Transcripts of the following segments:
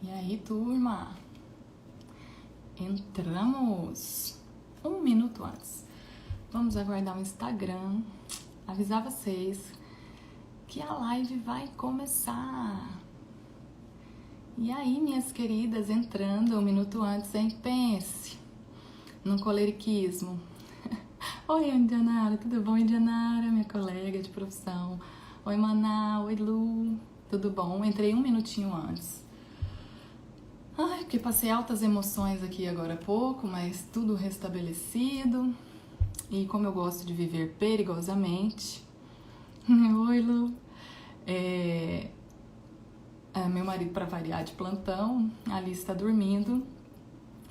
E aí, turma? Entramos 1 minuto antes. Vamos aguardar o Instagram, avisar vocês que a live vai começar. E aí, minhas queridas, entrando 1 minuto antes, hein? Pense no coleriquismo. Oi, Indianara, tudo bom, Indianara? Minha colega de profissão. Oi, Maná, oi, Lu, tudo bom? Entrei 1 minutinho antes. Ai, porque passei altas emoções aqui agora há pouco, mas tudo restabelecido. E como eu gosto de viver perigosamente. Oi, Lu. Meu marido, para variar, de plantão. A Alice está dormindo.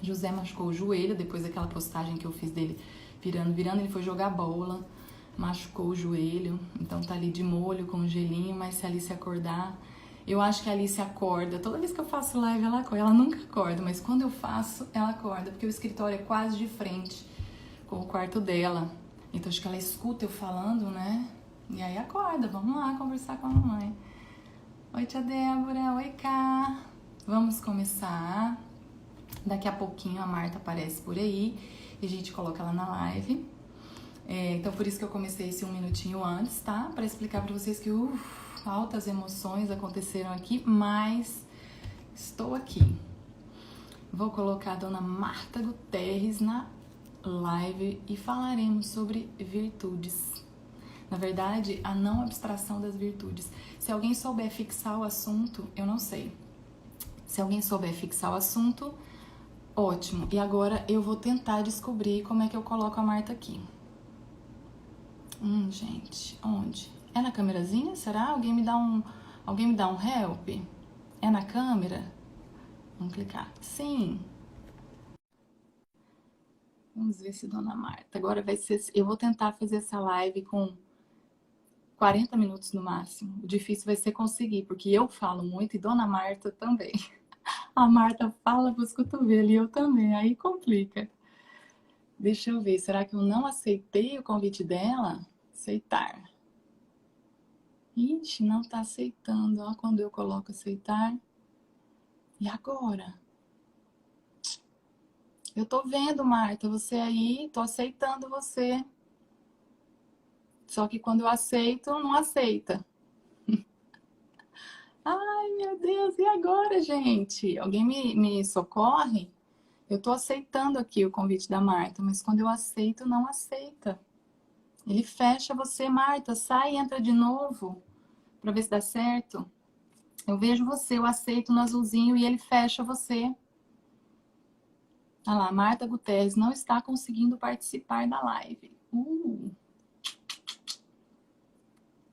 José machucou o joelho depois daquela postagem que eu fiz dele virando. Ele foi jogar bola, machucou o joelho. Então tá ali de molho com um gelinho, mas se a Alice acordar... Eu acho que a Alice acorda. Toda vez que eu faço live, ela acorda. Ela nunca acorda, mas quando eu faço, ela acorda. Porque o escritório é quase de frente com o quarto dela. Então acho que ela escuta eu falando, né? E aí acorda. Vamos lá conversar com a mamãe. Oi, tia Débora. Oi, Cá. Vamos começar. Daqui a pouquinho a Marta aparece por aí e a gente coloca ela na live. Então por isso que eu comecei esse 1 minutinho antes, tá? Pra explicar pra vocês que altas emoções aconteceram aqui, mas estou aqui. Vou colocar a dona Marta Guterres na live e falaremos sobre virtudes. Na verdade, a não abstração das virtudes. Se alguém souber fixar o assunto, eu não sei. Se alguém souber fixar o assunto, ótimo. E agora eu vou tentar descobrir como é que eu coloco a Marta aqui. Gente, onde? É na câmerazinha? Será? Alguém me dá um help? É na câmera? Vamos clicar. Sim. Vamos ver se dona Marta. Agora vai ser... Eu vou tentar fazer essa live com 40 minutos no máximo. O difícil vai ser conseguir, porque eu falo muito e dona Marta também. A Marta fala pros cotovelos e eu também. Aí complica. Deixa eu ver. Será que eu não aceitei o convite dela? Aceitar. Ixi, não tá aceitando. Ó, quando eu coloco aceitar. E agora? Eu tô vendo, Marta, você aí, tô aceitando você. Só que quando eu aceito, não aceita. Ai, meu Deus, e agora, gente? Alguém me socorre? Eu tô aceitando aqui o convite da Marta, mas quando eu aceito, não aceita. Ele fecha você, Marta, sai e entra de novo, pra ver se dá certo. Eu vejo você, eu aceito no azulzinho e ele fecha você. Olha lá, Marta Guterres não está conseguindo participar da live.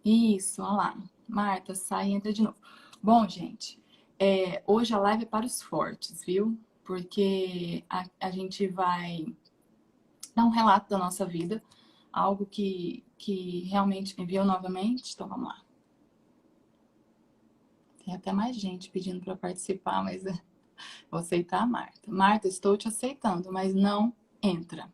Isso, olha lá. Marta, sai e entra de novo. Bom, gente, hoje a live é para os fortes, viu? Porque a gente vai dar um relato da nossa vida, algo que realmente me enviou novamente. Então, vamos lá. Tem até mais gente pedindo para participar, mas vou aceitar a Marta. Marta, estou te aceitando, mas não entra.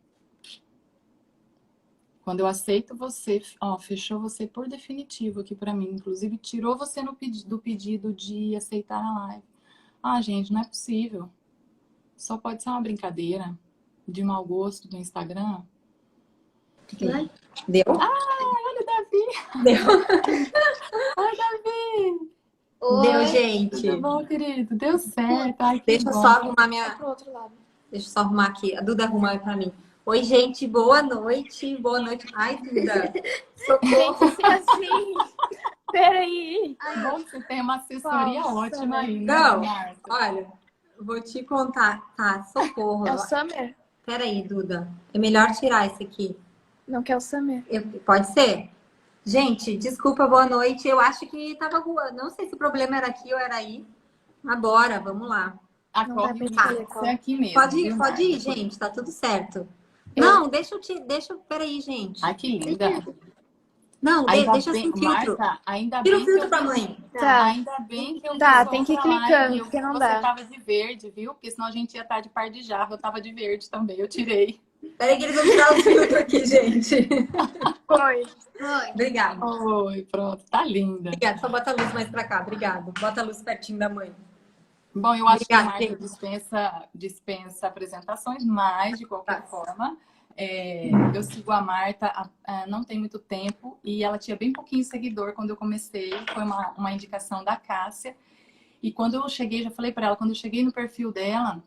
Quando eu aceito você, ó, fechou você por definitivo aqui pra mim. Inclusive, tirou você do pedido de aceitar a live. Ah, gente, não é possível. Só pode ser uma brincadeira de mau gosto do Instagram. Deu? Olha o Davi! Deu. Oi, Davi! Oi. Deu, Tudo gente. bom, querido? Deu certo. Ai, que Deixa eu bom. só arrumar minha... pro outro lado. Deixa eu só arrumar aqui. A Duda arruma aí pra mim. Oi, gente. Boa noite. Boa noite. Ai, Duda. Socorro. Gente, assim. Peraí. Bom que você tem uma assessoria Nossa, ótima aí, né, Não, Marta? olha, vou te contar. Tá, socorro. É o Summer? Peraí, Duda. É melhor tirar esse aqui. Não quer o Summer? Pode ser? Gente, desculpa, boa noite. Eu acho que tava... Não sei se o problema era aqui ou era aí. Agora, vamos lá. Não dá pra escolher qual. Você aqui mesmo. Pode viu, ir, Marta? gente. Tá tudo certo. Não, deixa eu... Peraí, gente. Ai, que linda. Não, deixa bem, sem filtro. Marta, ainda Tira bem o filtro que eu pra mãe. Tá. Ainda bem que eu Tá, vi tem que ir outra live clicando, e eu porque vi que não você dá. tava de verde, viu? Porque senão a gente ia estar de par de jarro. Eu tava de verde também, eu tirei. Peraí que eles vão tirar o filtro aqui, gente. Foi. Obrigada. Oi, pronto, tá linda. Obrigada, só bota a luz mais pra cá, obrigado. Bota a luz pertinho da mãe. Bom, eu acho que a Obrigada, Marta gente. dispensa apresentações, mas, de qualquer Tá. forma, eu sigo a Marta não tem muito tempo e ela tinha bem pouquinho seguidor quando eu comecei. Foi uma indicação da Cássia. E quando eu cheguei, já falei para ela, quando eu cheguei no perfil dela,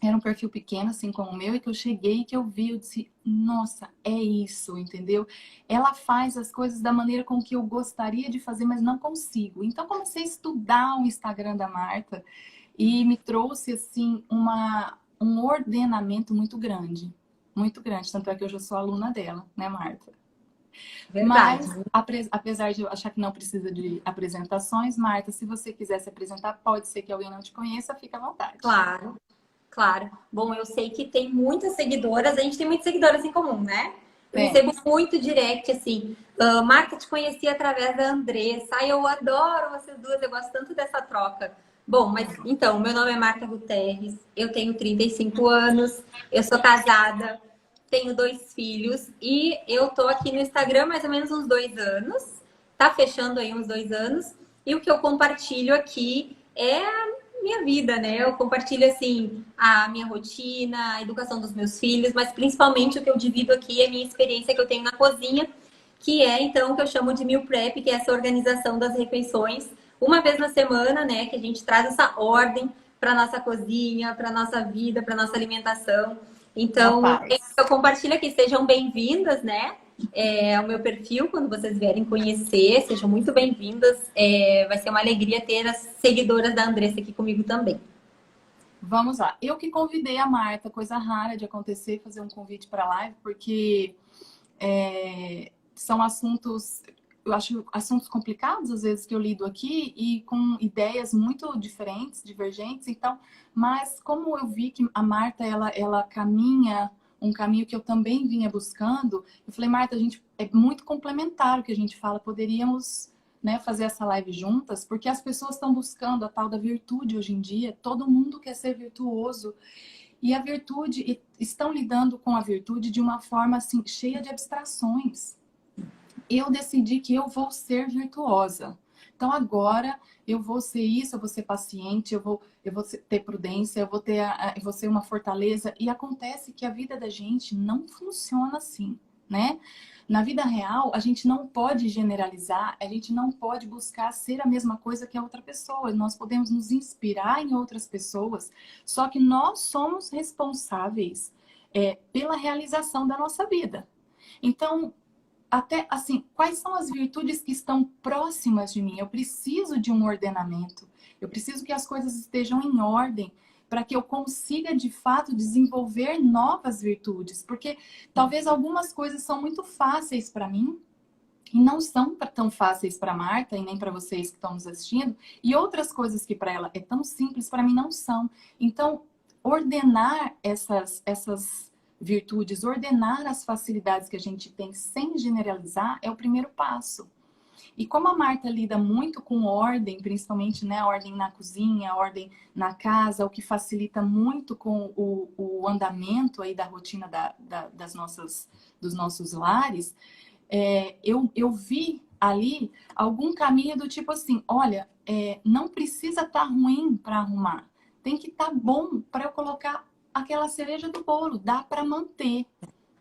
era um perfil pequeno, assim como o meu, e que eu cheguei, que eu vi, eu disse, nossa, é isso, entendeu? Ela faz as coisas da maneira com que eu gostaria de fazer, mas não consigo. Então, comecei a estudar o Instagram da Marta e me trouxe, assim, um ordenamento muito grande. Muito grande. Tanto é que hoje eu sou aluna dela, né, Marta? Verdade. Mas, apesar de eu achar que não precisa de apresentações, Marta, se você quiser se apresentar, pode ser que alguém não te conheça, fica à vontade. Claro, claro. Bom, eu sei que tem muitas seguidoras, a gente tem muitas seguidoras em comum, né? Eu recebo Temos. muito direct assim, Marta, te conheci através da Andressa. Ai, eu adoro vocês duas, eu gosto tanto dessa troca. Bom, mas então, meu nome é Marta Guterres, eu tenho 35 anos, eu sou casada, tenho 2 filhos e eu tô aqui no Instagram há mais ou menos uns 2 anos, tá fechando aí uns 2 anos, e o que eu compartilho aqui é minha vida, né? Eu compartilho, assim, a minha rotina, a educação dos meus filhos, mas principalmente o que eu divido aqui é a minha experiência que eu tenho na cozinha, que é, então, o que eu chamo de meal prep, que é essa organização das refeições, uma vez na semana, né? Que a gente traz essa ordem para nossa cozinha, para nossa vida, para nossa alimentação. Então, Capaz. eu compartilho aqui, sejam bem-vindas, né? Ao meu perfil, quando vocês vierem conhecer, sejam muito bem-vindas. Vai ser uma alegria ter as seguidoras da Andressa aqui comigo também. Vamos lá. Eu que convidei a Marta, coisa rara de acontecer, fazer um convite para a live, porque são assuntos, eu acho assuntos complicados, às vezes, que eu lido aqui, e com ideias muito diferentes, divergentes. Então, mas como eu vi que a Marta, ela caminha um caminho que eu também vinha buscando, eu falei, Marta, a gente é muito complementar o que a gente fala, poderíamos, né, fazer essa live juntas, porque as pessoas estão buscando a tal da virtude hoje em dia, todo mundo quer ser virtuoso, e a virtude, e estão lidando com a virtude de uma forma assim, cheia de abstrações. Eu decidi que eu vou ser virtuosa. Então agora eu vou ser isso, eu vou ser paciente, eu vou ter prudência, eu vou ser uma fortaleza. E acontece que a vida da gente não funciona assim, né? Na vida real, a gente não pode generalizar, a gente não pode buscar ser a mesma coisa que a outra pessoa. Nós podemos nos inspirar em outras pessoas, só que nós somos responsáveis pela realização da nossa vida. Então, até assim, quais são as virtudes que estão próximas de mim? Eu preciso de um ordenamento. Eu preciso que as coisas estejam em ordem para que eu consiga de fato desenvolver novas virtudes, porque talvez algumas coisas são muito fáceis para mim e não são tão fáceis para Marta e nem para vocês que estão nos assistindo, e outras coisas que para ela é tão simples, para mim não são. Então, ordenar essas virtudes, ordenar as facilidades que a gente tem sem generalizar é o primeiro passo. E como a Marta lida muito com ordem, principalmente, né, ordem na cozinha, ordem na casa, o que facilita muito com o andamento aí da rotina dos nossos lares, eu vi ali algum caminho do tipo assim, olha, não precisa estar ruim para arrumar, tem que estar bom para eu colocar aquela cereja do bolo, dá para manter.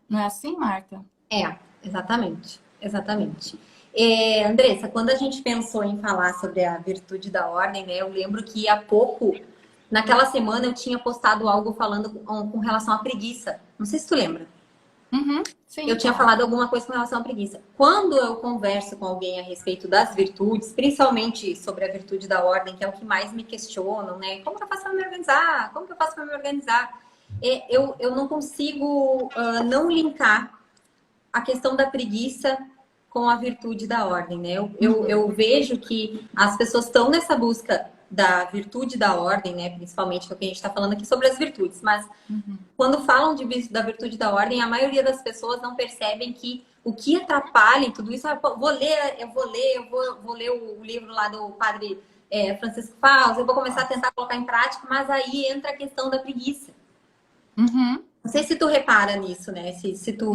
Não é assim, Marta? Exatamente, exatamente. Andressa, quando a gente pensou em falar sobre a virtude da ordem, né, eu lembro que há pouco, naquela semana, eu tinha postado algo falando com relação à preguiça. Não sei se tu lembra. Uhum, sim, Eu tinha claro. falado alguma coisa com relação à preguiça. Quando eu converso com alguém a respeito das virtudes, principalmente sobre a virtude da ordem, que é o que mais me questionam, né? Como que eu faço para me organizar? Como que eu faço para me organizar? Eu não consigo não linkar a questão da preguiça com a virtude da ordem, né? Eu vejo que as pessoas estão nessa busca da virtude da ordem, né? Principalmente que é o que a gente está falando aqui sobre as virtudes, mas quando falam da virtude da ordem, a maioria das pessoas não percebem que o que atrapalha em tudo isso, eu vou ler o livro lá do padre Francisco Fausto, eu vou começar a tentar colocar em prática, mas aí entra a questão da preguiça. Uhum. Não sei se tu repara nisso, né? Se tu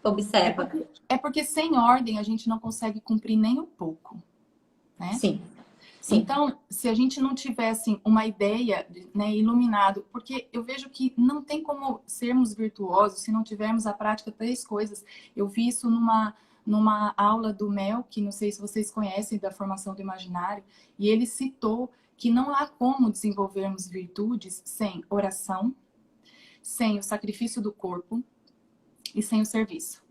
observa. É porque sem ordem a gente não consegue cumprir nem um pouco, né? Sim. Sim. Então, se a gente não tiver assim, uma ideia, né, iluminado, porque eu vejo que não tem como sermos virtuosos se não tivermos a prática de 3 coisas. Eu vi isso numa aula do Mel, que não sei se vocês conhecem, da formação do imaginário, e ele citou que não há como desenvolvermos virtudes sem oração, sem o sacrifício do corpo e sem o serviço.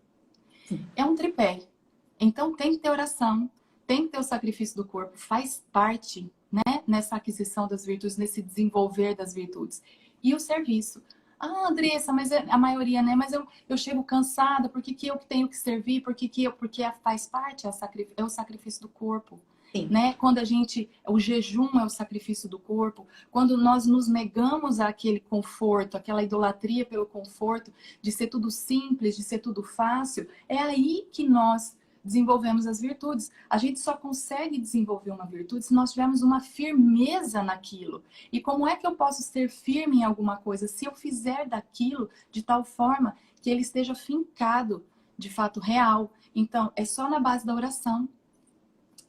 É um tripé. Então tem que ter oração, tem que ter o sacrifício do corpo, faz parte, né, nessa aquisição das virtudes, nesse desenvolver das virtudes. E o serviço. Ah, Andressa, mas a maioria, né? Mas eu chego cansada, por que eu que tenho que servir? Porque faz parte, é o sacrifício do corpo. Sim. Né? Quando o jejum é o sacrifício do corpo, quando nós nos negamos àquele conforto, aquela idolatria pelo conforto, de ser tudo simples, de ser tudo fácil, é aí que nós desenvolvemos as virtudes. A gente só consegue desenvolver uma virtude se nós tivermos uma firmeza naquilo. E como é que eu posso ser firme em alguma coisa? Se eu fizer daquilo de tal forma que ele esteja fincado, de fato real. Então, é só na base da oração,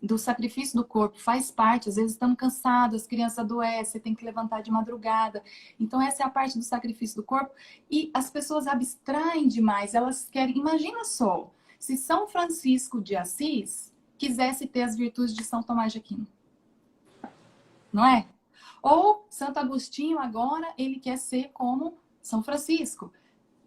do sacrifício do corpo, faz parte. Às vezes estamos cansados, as crianças adoecem, tem que levantar de madrugada. Então essa é a parte do sacrifício do corpo. E as pessoas abstraem demais, elas querem... Imagina só, se São Francisco de Assis quisesse ter as virtudes de São Tomás de Aquino. Não é? Ou Santo Agostinho agora, ele quer ser como São Francisco.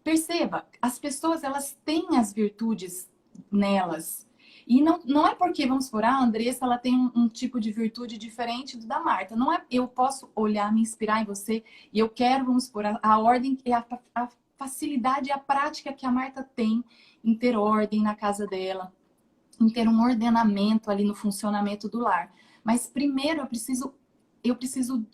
Perceba, as pessoas, elas têm as virtudes nelas. E não é porque, vamos supor, a Andressa, ela tem um tipo de virtude diferente do da Marta. Não é, eu posso olhar, me inspirar em você, e eu quero, vamos supor, a ordem, a facilidade e a prática que a Marta tem em ter ordem na casa dela, em ter um ordenamento ali no funcionamento do lar. Mas primeiro eu preciso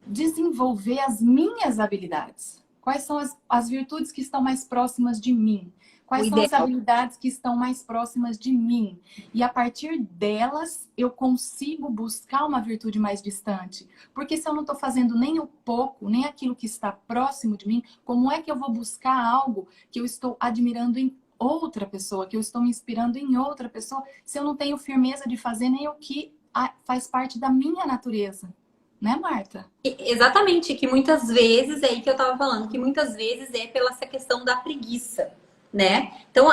desenvolver as minhas habilidades. Quais são as virtudes que estão mais próximas de mim? Quais são as habilidades que estão mais próximas de mim? E a partir delas, eu consigo buscar uma virtude mais distante. Porque se eu não estou fazendo nem o pouco, nem aquilo que está próximo de mim, como é que eu vou buscar algo que eu estou admirando em outra pessoa, que eu estou me inspirando em outra pessoa, se eu não tenho firmeza de fazer nem o que faz parte da minha natureza? Né, Marta? Exatamente, que muitas vezes, é aí que eu tava falando, que muitas vezes é pela essa questão da preguiça, né? Então,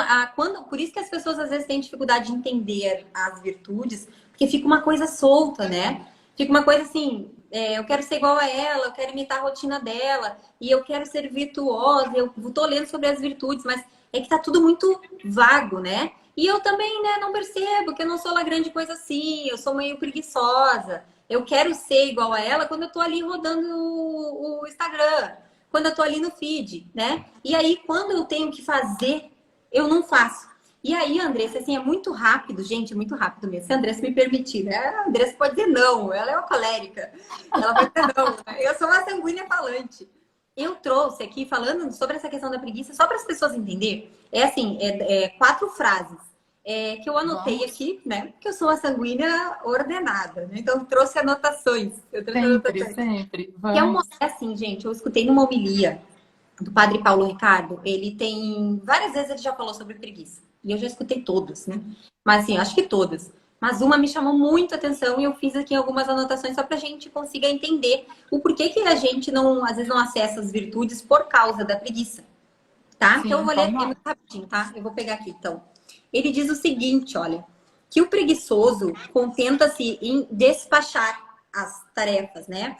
por isso que as pessoas às vezes têm dificuldade de entender as virtudes, porque fica uma coisa solta, né? Fica uma coisa assim, eu quero ser igual a ela, eu quero imitar a rotina dela, e eu quero ser virtuosa, eu tô lendo sobre as virtudes, mas é que tá tudo muito vago, né? E eu também, né, não percebo que eu não sou lá grande coisa assim, eu sou meio preguiçosa. Eu quero ser igual a ela quando eu tô ali rodando o Instagram, quando eu tô ali no feed, né? E aí, quando eu tenho que fazer, eu não faço. E aí, Andressa, assim, é muito rápido, gente, é muito rápido mesmo. Se a Andressa me permitir, né? A Andressa pode dizer não, ela é uma colérica. Ela vai dizer não, né? Eu sou uma sanguínea falante. Eu trouxe aqui, falando sobre essa questão da preguiça, só para as pessoas entenderem, é assim, 4 frases. Que eu anotei aqui, né? Porque eu sou uma sanguínea ordenada, né? Então, eu trouxe anotações. Sempre. Vamos. Que é assim, gente, eu escutei numa homilia do Padre Paulo Ricardo. Ele tem... Várias vezes ele já falou sobre preguiça. E eu já escutei todas, né? Mas, assim, acho que todas. Mas uma me chamou muito a atenção e eu fiz aqui algumas anotações só pra gente conseguir entender o porquê que a gente não, às vezes, não acessa as virtudes por causa da preguiça. Tá? Sim, então, eu vou ler muito rapidinho, tá? Eu vou pegar aqui, então. Ele diz o seguinte, olha, que o preguiçoso contenta-se em despachar as tarefas, né?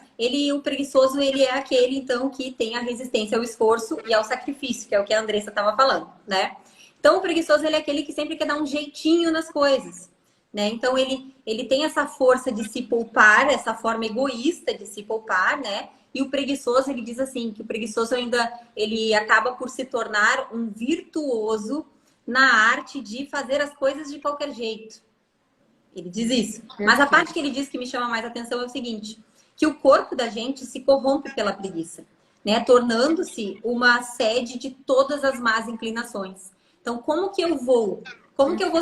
O preguiçoso, ele é aquele, então, que tem a resistência ao esforço e ao sacrifício, que é o que a Andressa estava falando, né? Então, o preguiçoso, ele é aquele que sempre quer dar um jeitinho nas coisas, né? Então, ele tem essa força de se poupar, essa forma egoísta de se poupar, né? E o preguiçoso, ele diz assim, que o preguiçoso ele acaba por se tornar um virtuoso na arte de fazer as coisas de qualquer jeito. Ele diz isso. Mas a parte que ele diz que me chama mais atenção é o seguinte, que o corpo da gente se corrompe pela preguiça, né? Tornando-se uma sede de todas as más inclinações. Então, como que eu vou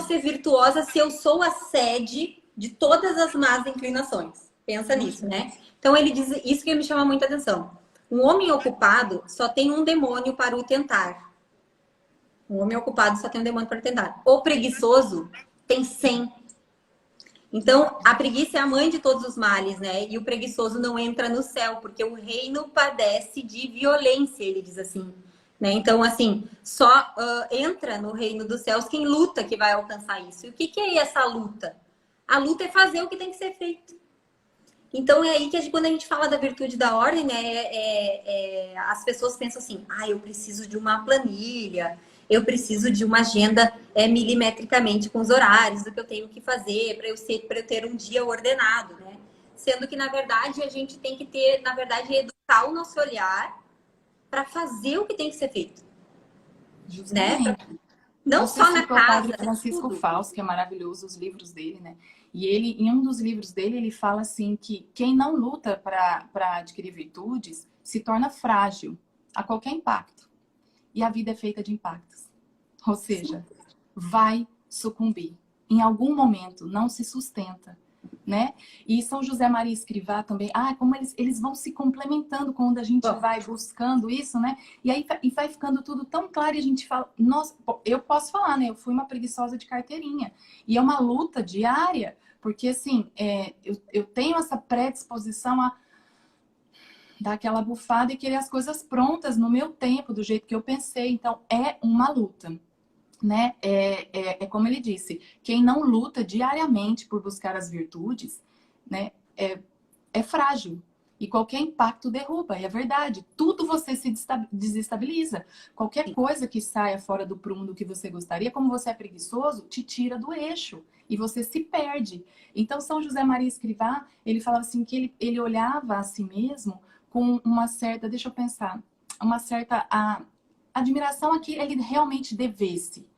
ser virtuosa se eu sou a sede de todas as más inclinações? Pensa nisso, né? Então, ele diz isso que me chama muita atenção. Um homem ocupado só tem um demônio para o tentar. Um homem ocupado só tem um demônio para tentar. O preguiçoso tem 100. Então, a preguiça é a mãe de todos os males, né? E o preguiçoso não entra no céu, porque o reino padece de violência, ele diz assim. Né? Então, assim, só entra no reino dos céus quem luta que vai alcançar isso. E o que é essa luta? A luta é fazer o que tem que ser feito. Então, é aí que quando a gente fala da virtude da ordem, né, as pessoas pensam assim, eu preciso de uma planilha, eu preciso de uma agenda milimetricamente com os horários do que eu tenho que fazer para eu ter um dia ordenado, né? Sendo que, na verdade, a gente tem que ter, na verdade, educar o nosso olhar para fazer o que tem que ser feito. Justamente. Né? Não Você só na citou o casa, Padre Francisco tudo. Fausto, que é maravilhoso, os livros dele, né? E ele, em um dos livros dele, ele fala assim que quem não luta para adquirir virtudes se torna frágil a qualquer impacto. E a vida é feita de impactos. Ou seja, vai sucumbir. Em algum momento, não se sustenta. Né? E São José Maria Escrivá também, como eles vão se complementando quando a gente vai buscando isso, né? E aí vai ficando tudo tão claro e a gente fala, nossa, eu posso falar, né? Eu fui uma preguiçosa de carteirinha. E é uma luta diária, porque assim, eu tenho essa predisposição a dar aquela bufada e querer as coisas prontas no meu tempo, do jeito que eu pensei. Então, é uma luta. Né? É como ele disse, quem não luta diariamente por buscar as virtudes, né, é frágil. E qualquer impacto derruba, é verdade. Tudo você se desestabiliza. Qualquer coisa que saia fora do prumo do que você gostaria, como você é preguiçoso, te tira do eixo. E você se perde. Então, São José Maria Escrivá, ele falava assim que ele olhava a si mesmo com uma certa, deixa eu pensar, uma certa admiração a que ele realmente devesse.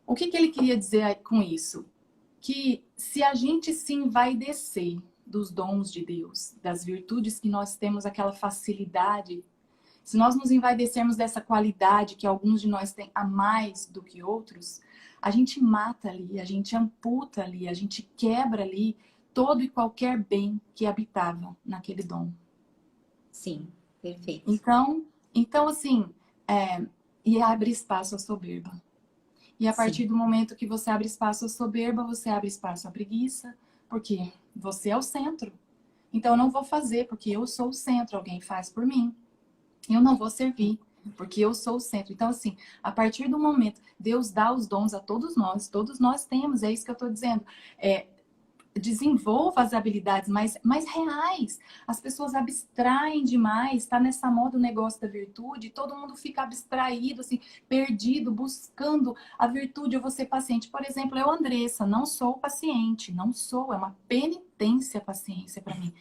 O que ele queria dizer com isso? Que se a gente se envaidecer dos dons de Deus, das virtudes que nós temos, aquela facilidade, se nós nos envaidecermos dessa qualidade que alguns de nós têm a mais do que outros, a gente mata ali, a gente amputa ali, a gente quebra ali todo e qualquer bem que habitava naquele dom. Sim, perfeito. Então assim, e abre espaço à soberba. E a partir do momento que você abre espaço à soberba, você abre espaço à preguiça, porque você é o centro. Então eu não vou fazer porque eu sou o centro, alguém faz por mim. Eu não vou servir porque eu sou o centro. Então assim, a partir do momento, Deus dá os dons a todos nós temos, é isso que eu estou dizendo. Desenvolva as habilidades mais reais. As pessoas abstraem demais, tá nessa moda o negócio da virtude, todo mundo fica abstraído, assim, perdido, buscando a virtude. Eu vou ser paciente. Por exemplo, eu, Andressa, não sou paciente, não sou, é uma penitência a paciência para mim.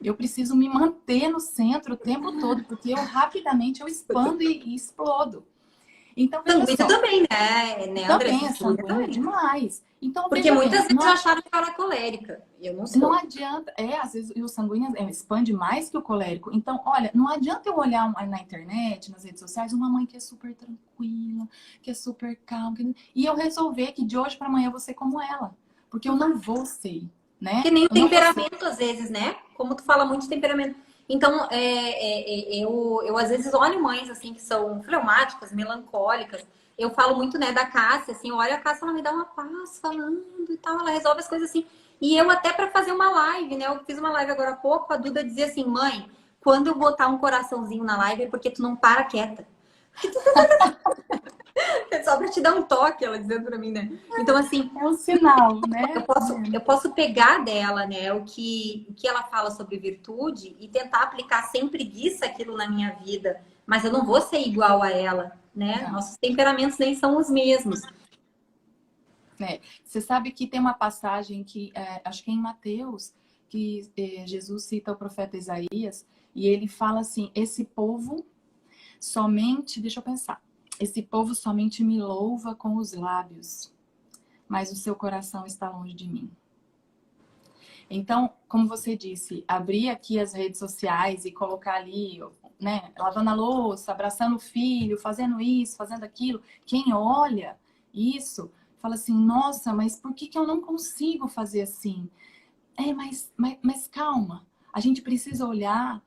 Eu preciso me manter no centro o tempo todo, porque rapidamente eu expando e explodo. Então, veja só. Também, né, André? Também é sanguínea demais. Então, porque muitas vezes acharam que eu era colérica. Eu não sou. Não adianta. Às vezes o sanguíneo expande mais que o colérico. Então, olha, não adianta eu olhar na internet, nas redes sociais, uma mãe que é super tranquila, que é super calma, e eu resolver que de hoje para amanhã eu vou ser como ela. Porque eu não vou ser, né? Que nem o temperamento, às vezes, né? Como tu fala muito de temperamento. Então, eu às vezes olho mães, assim, que são fleumáticas, melancólicas. Eu falo muito, né, da Cássia, assim, eu olho a Cássia, ela me dá uma paz falando e tal, ela resolve as coisas assim. E eu até para fazer uma live, né, eu fiz uma live agora há pouco, a Duda dizia assim, mãe, quando eu botar um coraçãozinho na live é porque tu não para quieta. É só pra te dar um toque, ela dizendo pra mim, né? Então, assim... É um sinal, né? Eu posso pegar dela, né, o que ela fala sobre virtude e tentar aplicar sem preguiça aquilo na minha vida. Mas eu não vou ser igual a ela, né? Não. Nossos temperamentos nem são os mesmos. Você sabe que tem uma passagem que, acho que é em Mateus, que Jesus cita o profeta Isaías, e ele fala assim, esse povo somente, deixa eu pensar, esse povo somente me louva com os lábios, mas o seu coração está longe de mim. Então, como você disse, abrir aqui as redes sociais e colocar ali, né, lavando a louça, abraçando o filho, fazendo isso, fazendo aquilo, quem olha isso, fala assim, nossa, mas por que eu não consigo fazer assim? Mas calma, a gente precisa olhar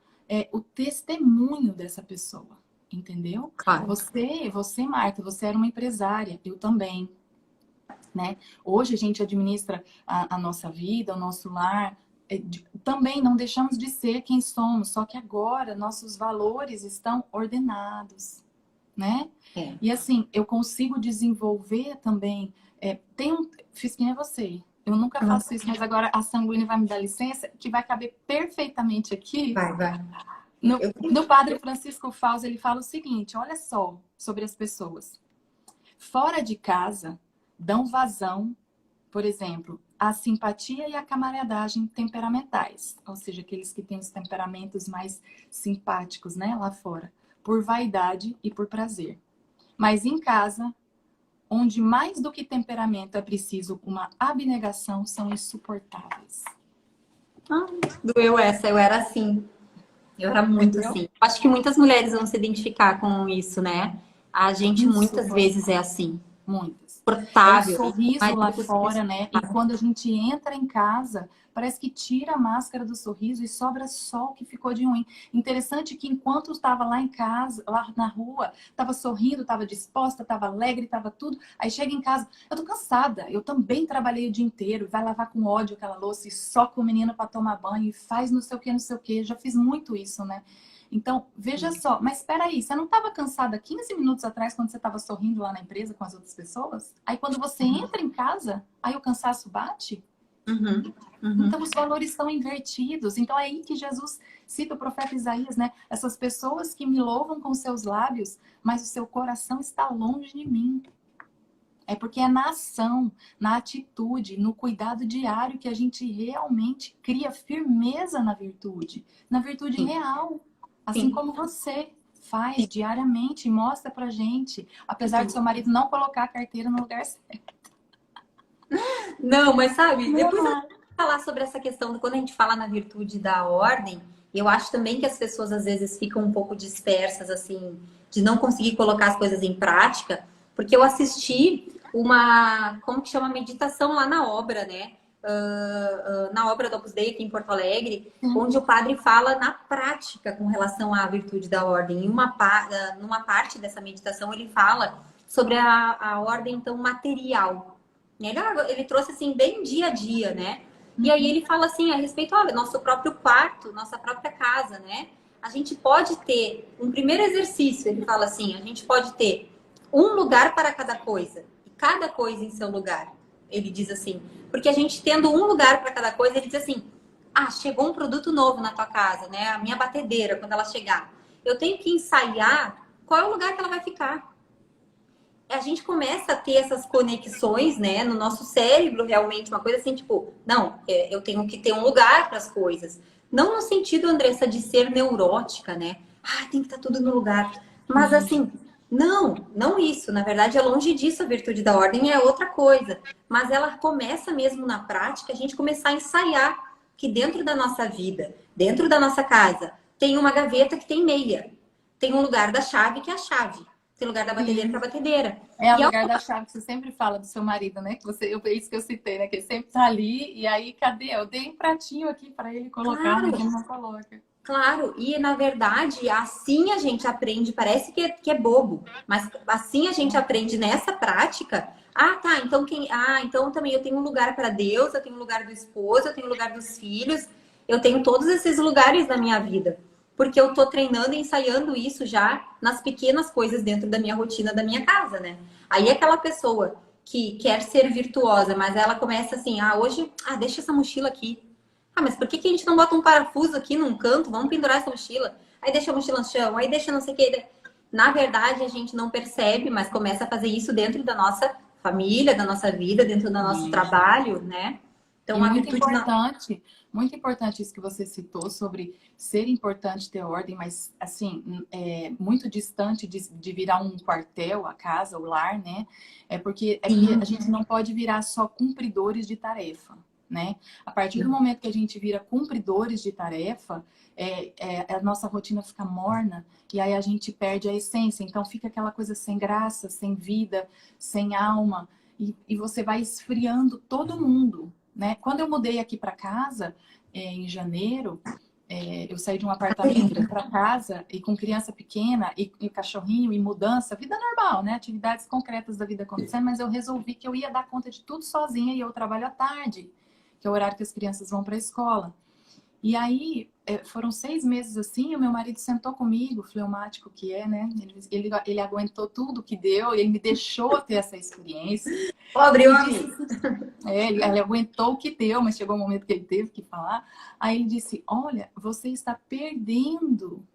o testemunho dessa pessoa, entendeu? Claro. Você, Marta, você era uma empresária, eu também. né? Hoje a gente administra a nossa vida, o nosso lar. Também não deixamos de ser quem somos, só que agora nossos valores estão ordenados, né? É. E assim, eu consigo desenvolver também. Fiz quem é você. Eu nunca faço isso, mas agora a Sanguínea vai me dar licença, que vai caber perfeitamente aqui. Vai. No Padre Francisco Fausto, ele fala o seguinte: olha só sobre as pessoas. Fora de casa, dão vazão, por exemplo, à simpatia e à camaradagem temperamentais, ou seja, aqueles que têm os temperamentos mais simpáticos, né, lá fora, por vaidade e por prazer. Mas em casa, onde mais do que temperamento é preciso uma abnegação, são insuportáveis. Doeu essa, eu era assim. Eu era muito Entendeu? assim. Acho que muitas mulheres vão se identificar com isso, né? A gente muitas vezes é assim. Muitas. Portável. É um sorriso mas lá depois fora, né? E quando a gente entra em casa, parece que tira a máscara do sorriso e sobra só o que ficou de ruim. Interessante que enquanto estava lá em casa, lá na rua, estava sorrindo, estava disposta, estava alegre, estava tudo. Aí chega em casa, eu tô cansada. Eu também trabalhei o dia inteiro. Vai lavar com ódio aquela louça e soca o menino para tomar banho e faz não sei o que, não sei o que. Já fiz muito isso, né? Então, veja só, mas espera aí, você não estava cansada 15 minutos atrás quando você estava sorrindo lá na empresa com as outras pessoas? Aí quando você entra em casa, aí o cansaço bate? Então os valores estão invertidos. Então é aí que Jesus cita o profeta Isaías, né? Essas pessoas que me louvam com seus lábios, mas o seu coração está longe de mim. É porque é na ação, na atitude, no cuidado diário que a gente realmente cria firmeza na virtude Sim. real. Assim Sim. como você faz diariamente e mostra pra gente, apesar do seu marido não colocar a carteira no lugar certo. Não, mas sabe, depois eu vou falar sobre essa questão de quando a gente fala na virtude da ordem, eu acho também que as pessoas às vezes ficam um pouco dispersas, assim, de não conseguir colocar as coisas em prática, porque eu assisti uma, como que chama, meditação lá na obra, né? Na obra do Opus Dei aqui em Porto Alegre, onde o padre fala na prática com relação à virtude da ordem. Em numa parte dessa meditação ele fala sobre a ordem, então, material. Ele trouxe assim bem dia a dia, né? E aí ele fala assim a respeito, olha, nosso próprio quarto, nossa própria casa, né? A gente pode ter um primeiro exercício, ele fala assim, a gente pode ter um lugar para cada coisa, e cada coisa em seu lugar. Ele diz assim, porque a gente tendo um lugar para cada coisa, ele diz assim, chegou um produto novo na tua casa, né? A minha batedeira, quando ela chegar, eu tenho que ensaiar qual é o lugar que ela vai ficar. A gente começa a ter essas conexões, né, no nosso cérebro, realmente, uma coisa assim, tipo, não, eu tenho que ter um lugar para as coisas. Não no sentido, Andressa, de ser neurótica, né? Tem que estar tudo no lugar. Mas assim, não isso. Na verdade, é longe disso, a virtude da ordem é outra coisa. Mas ela começa mesmo na prática, a gente começar a ensaiar que dentro da nossa vida, dentro da nossa casa, tem uma gaveta que tem meia. Tem um lugar da chave que é a chave. Tem lugar da batedeira para batedeira. É o lugar da chave que você sempre fala do seu marido, né? É isso que eu citei, né? Que ele sempre tá ali e aí, cadê? Eu dei um pratinho aqui para ele colocar, mas ele não coloca. Claro, e na verdade, assim a gente aprende, parece que é bobo, mas assim a gente aprende nessa prática. Então também eu tenho um lugar para Deus, eu tenho um lugar do esposo, eu tenho um lugar dos filhos, eu tenho todos esses lugares na minha vida. Porque eu tô treinando e ensaiando isso já nas pequenas coisas dentro da minha rotina, da minha casa, né? Aí aquela pessoa que quer ser virtuosa, mas ela começa assim, hoje, deixa essa mochila aqui. Mas por que a gente não bota um parafuso aqui num canto? Vamos pendurar essa mochila. Aí deixa a mochila no chão, aí deixa não sei o que. Na verdade, a gente não percebe, mas começa a fazer isso dentro da nossa família, da nossa vida, dentro do nosso trabalho, né? Então, muito importante isso que você citou sobre ser importante ter ordem, mas assim, muito distante de virar um quartel, a casa, o lar, né? Porque a gente não pode virar só cumpridores de tarefa, né? A partir do momento que a gente vira cumpridores de tarefa, a nossa rotina fica morna e aí a gente perde a essência. Então fica aquela coisa sem graça, sem vida, sem alma e você vai esfriando todo mundo. Né? Quando eu mudei aqui para casa, em janeiro, Eu saí de um apartamento para casa e com criança pequena e cachorrinho e mudança, vida normal, né? Atividades concretas da vida acontecendo, mas eu resolvi que eu ia dar conta de tudo sozinha e eu trabalho à tarde, que é o horário que as crianças vão para a escola. E aí, foram 6 meses assim, e o meu marido sentou comigo, fleumático que é, né? Ele aguentou tudo que deu, e ele me deixou ter essa experiência. Pobre Ele homem. ele aguentou o que deu, mas chegou um momento que ele teve que falar. Aí ele disse, olha, você está perdendo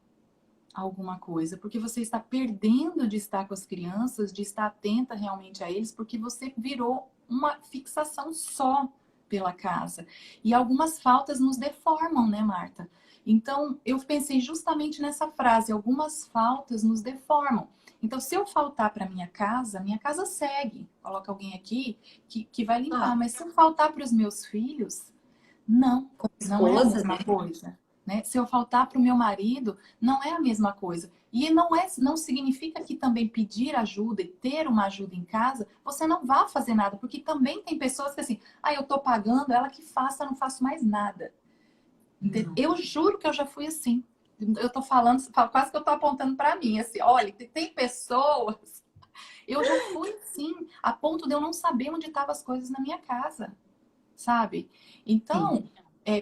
alguma coisa, porque você está perdendo de estar com as crianças, de estar atenta realmente a eles, porque você virou uma fixação só pela casa. E algumas faltas nos deformam, né, Marta? Então, eu pensei justamente nessa frase, algumas faltas nos deformam. Então, se eu faltar para minha casa segue. Coloca alguém aqui que vai limpar. Mas se eu faltar para os meus filhos, não é a Esposa, mesma né? coisa. Né? Se eu faltar para o meu marido, não é a mesma coisa. E não significa que também pedir ajuda e ter uma ajuda em casa, você não vá fazer nada. Porque também tem pessoas que assim, eu tô pagando, ela que faça, eu não faço mais nada. Eu juro que eu já fui assim. Eu tô falando, quase que eu tô apontando para mim, assim, olha, tem pessoas. Eu já fui assim, a ponto de eu não saber onde estavam as coisas na minha casa, sabe? Então,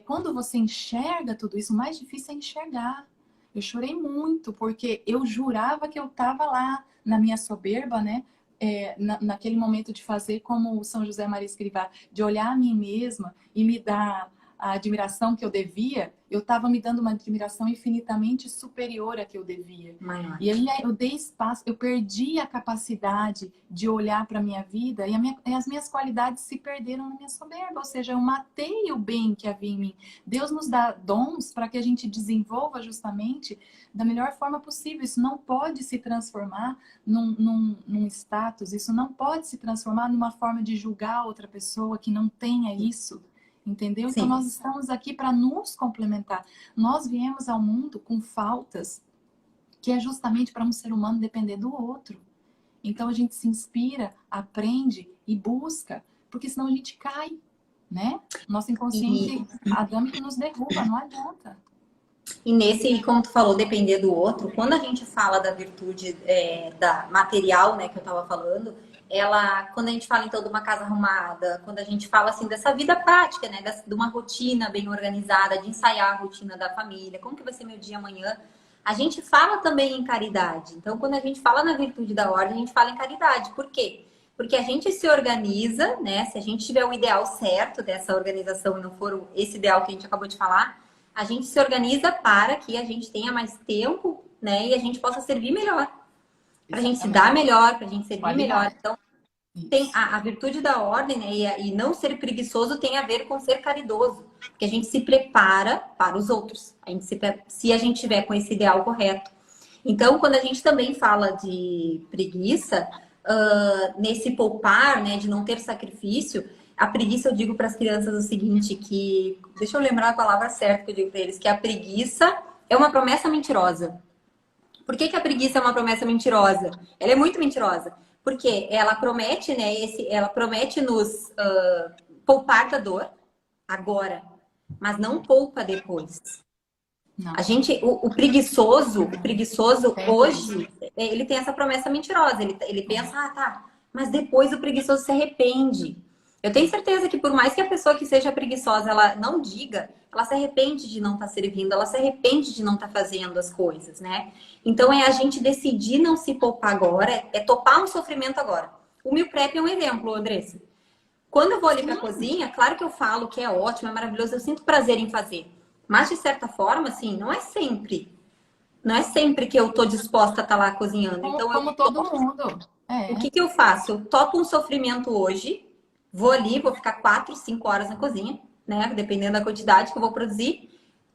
quando você enxerga tudo isso, o mais difícil é enxergar. Eu chorei muito, porque eu jurava que eu estava lá na minha soberba, né? Naquele momento de fazer como o São José Maria Escrivá, de olhar a mim mesma e me dar a admiração que eu devia, eu estava me dando uma admiração infinitamente superior à que eu devia. Maior. E aí eu dei espaço, eu perdi a capacidade de olhar para a minha vida e as minhas qualidades se perderam na minha soberba, ou seja, eu matei o bem que havia em mim. Deus nos dá dons para que a gente desenvolva justamente da melhor forma possível. Isso não pode se transformar num status, isso não pode se transformar numa forma de julgar outra pessoa que não tenha isso. Entendeu? Então, Sim. nós estamos aqui para nos complementar. Nós viemos ao mundo com faltas, que é justamente para um ser humano depender do outro. Então, a gente se inspira, aprende e busca, porque senão a gente cai, né? Nosso inconsciente adâmico nos derruba, não adianta. E nesse, como tu falou, depender do outro, quando a gente fala da virtude da material, né, que eu tava falando, quando a gente fala então de uma casa arrumada, quando a gente fala assim dessa vida prática, né, de uma rotina bem organizada, de ensaiar a rotina da família, como que vai ser meu dia amanhã, a gente fala também em caridade. Então, quando a gente fala na virtude da ordem, a gente fala em caridade. Por quê? Porque a gente se organiza, né, se a gente tiver o ideal certo dessa organização e não for esse ideal que a gente acabou de falar, a gente se organiza para que a gente tenha mais tempo, né? E a gente possa servir melhor. Para a gente se dar melhor, para a gente servir melhor. Então, tem a virtude da ordem, né? E não ser preguiçoso tem a ver com ser caridoso. Porque a gente se prepara para os outros. Se a gente tiver com esse ideal correto. Então, quando a gente também fala de preguiça, nesse poupar, né? De não ter sacrifício, a preguiça, eu digo para as crianças o seguinte, que... Deixa eu lembrar a palavra certa que eu digo para eles, que a preguiça é uma promessa mentirosa. Por que a preguiça é uma promessa mentirosa? Ela é muito mentirosa. Porque ela promete, né? Ela promete nos poupar da dor agora, mas não poupa depois. Não. A gente, o preguiçoso hoje, ele tem essa promessa mentirosa. Ele pensa, tá, mas depois o preguiçoso se arrepende. Eu tenho certeza que por mais que a pessoa que seja preguiçosa, ela não diga, ela se arrepende de não estar servindo, ela se arrepende de não estar fazendo as coisas, né? Então, é a gente decidir não se poupar agora, é topar um sofrimento agora. O meal prep é um exemplo, Andressa. Quando eu vou ali para a cozinha, claro que eu falo que é ótimo, é maravilhoso, eu sinto prazer em fazer. Mas, de certa forma, assim, não é sempre. Não é sempre que eu tô disposta a estar lá cozinhando. Então, como todo mundo. O que eu faço? Eu topo um sofrimento hoje, vou ali, vou ficar 4, 5 horas na cozinha, né? Dependendo da quantidade que eu vou produzir.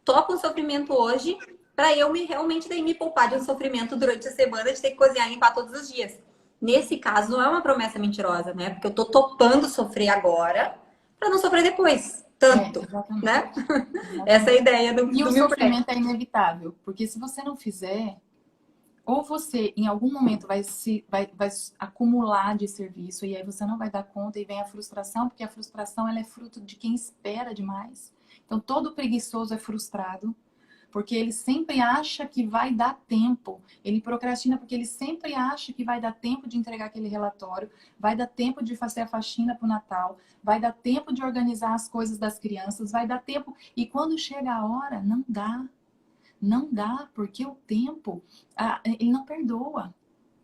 Topo um sofrimento hoje para eu realmente daí me poupar de um sofrimento durante a semana de ter que cozinhar e limpar todos os dias. Nesse caso, não é uma promessa mentirosa, né? Porque eu tô topando sofrer agora para não sofrer depois. Tanto, né? Exatamente. Essa é a ideia do E o sofrimento é inevitável, porque se você não fizer, ou você em algum momento vai acumular de serviço e aí você não vai dar conta e vem a frustração, porque a frustração ela é fruto de quem espera demais. Então todo preguiçoso é frustrado, porque ele sempre acha que vai dar tempo. Ele procrastina porque ele sempre acha que vai dar tempo de entregar aquele relatório, vai dar tempo de fazer a faxina para o Natal, vai dar tempo de organizar as coisas das crianças, vai dar tempo. E quando chega a hora, não dá. Não dá, porque o tempo, ele não perdoa.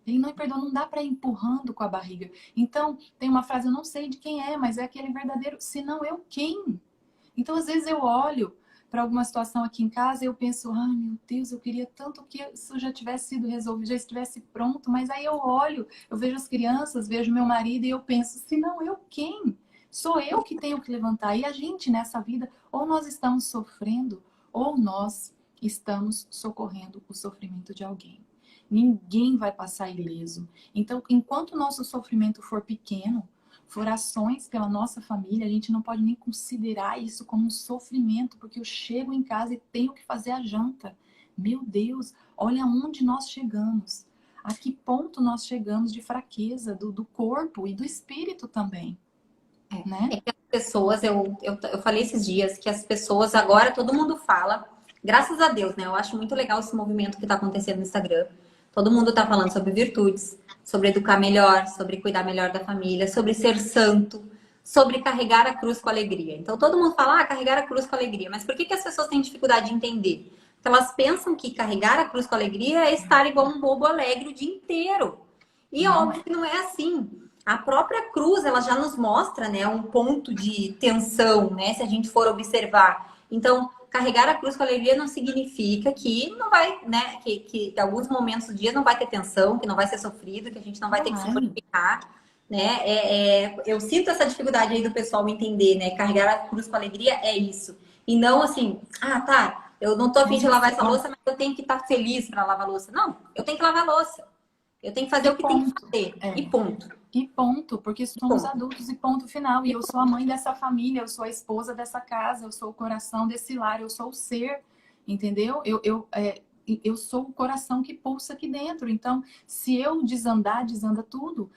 Ele não perdoa, não dá para ir empurrando com a barriga. Então, tem uma frase, eu não sei de quem é, mas é aquele verdadeiro, se não eu, quem? Então, às vezes eu olho para alguma situação aqui em casa e eu penso, ai meu Deus, eu queria tanto que isso já tivesse sido resolvido, já estivesse pronto, mas aí eu olho, eu vejo as crianças, vejo meu marido e eu penso, se não eu, quem? Sou eu que tenho que levantar. E a gente nessa vida, ou nós estamos sofrendo, ou nós estamos socorrendo o sofrimento de alguém. Ninguém vai passar ileso. Então, enquanto o nosso sofrimento for pequeno, for ações pela nossa família, a gente não pode nem considerar isso como um sofrimento, porque eu chego em casa e tenho que fazer a janta. Meu Deus, olha onde nós chegamos. A que ponto nós chegamos de fraqueza do corpo e do espírito também. Né? É que as pessoas, eu falei esses dias que as pessoas, agora todo mundo fala, graças a Deus, né? Eu acho muito legal esse movimento que está acontecendo no Instagram. Todo mundo está falando sobre virtudes, sobre educar melhor, sobre cuidar melhor da família, sobre ser santo, sobre carregar a cruz com alegria. Então todo mundo fala, carregar a cruz com alegria. Mas por que as pessoas têm dificuldade de entender? Porque elas pensam que carregar a cruz com alegria é estar igual um bobo alegre o dia inteiro. E óbvio que não é assim. A própria cruz, ela já nos mostra, né, um ponto de tensão, né, se a gente for observar. Então, carregar a cruz com alegria não significa que não vai, né, que em alguns momentos do dia não vai ter tensão, que não vai ser sofrido, que a gente não vai ter que se purificar, né? Eu sinto essa dificuldade aí do pessoal entender, né? Carregar a cruz com alegria é isso. E não assim, tá, eu não tô a fim de lavar essa louça, mas eu tenho que estar feliz para lavar a louça. Não, eu tenho que lavar a louça. Eu tenho que fazer o que tem que fazer. E ponto. E ponto, porque somos adultos e ponto final. E eu sou a mãe dessa família, eu sou a esposa dessa casa, eu sou o coração desse lar, eu sou o ser, entendeu? Eu sou o coração que pulsa aqui dentro. Então, se eu desandar, desanda tudo.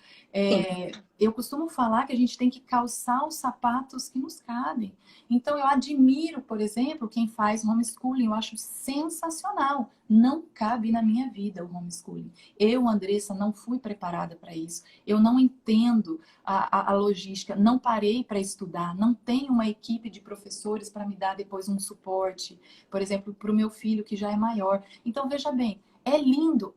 Eu costumo falar que a gente tem que calçar os sapatos que nos cabem. Então, eu admiro, por exemplo, quem faz homeschooling. Eu acho sensacional. Não cabe na minha vida o homeschooling. Eu, Andressa, não fui preparada para isso. Eu não entendo a logística. Não parei para estudar. Não tenho uma equipe de professores para me dar depois um suporte. Por exemplo, para o meu filho, que já é maior. Então, veja bem. É lindo,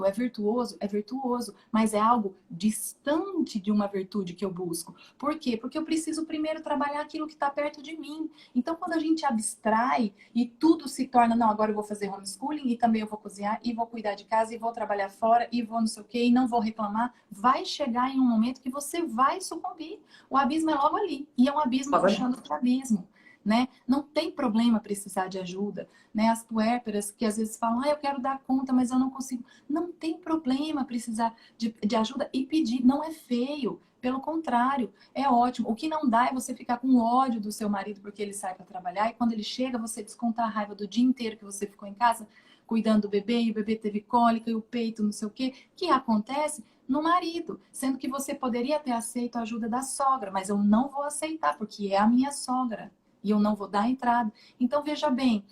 é virtuoso, mas é algo distante de uma virtude que eu busco. Por quê? Porque eu preciso primeiro trabalhar aquilo que está perto de mim. Então, quando a gente abstrai e tudo se torna, não, agora eu vou fazer homeschooling e também eu vou cozinhar e vou cuidar de casa e vou trabalhar fora e vou não sei o quê e não vou reclamar, vai chegar em um momento que você vai sucumbir. O abismo é logo ali e é um abismo puxando para o abismo. Né? Não tem problema precisar de ajuda, né? As puérperas que às vezes falam, eu quero dar conta, mas eu não consigo. Não tem problema precisar de ajuda e pedir, não é feio. Pelo contrário, é ótimo. O que não dá é você ficar com ódio do seu marido porque ele sai para trabalhar e quando ele chega você descontar a raiva do dia inteiro que você ficou em casa cuidando do bebê e o bebê teve cólica e o peito não sei o quê, que acontece no marido, sendo que você poderia ter aceito a ajuda da sogra, mas eu não vou aceitar porque é a minha sogra. E eu não vou dar entrada. Então, veja bem,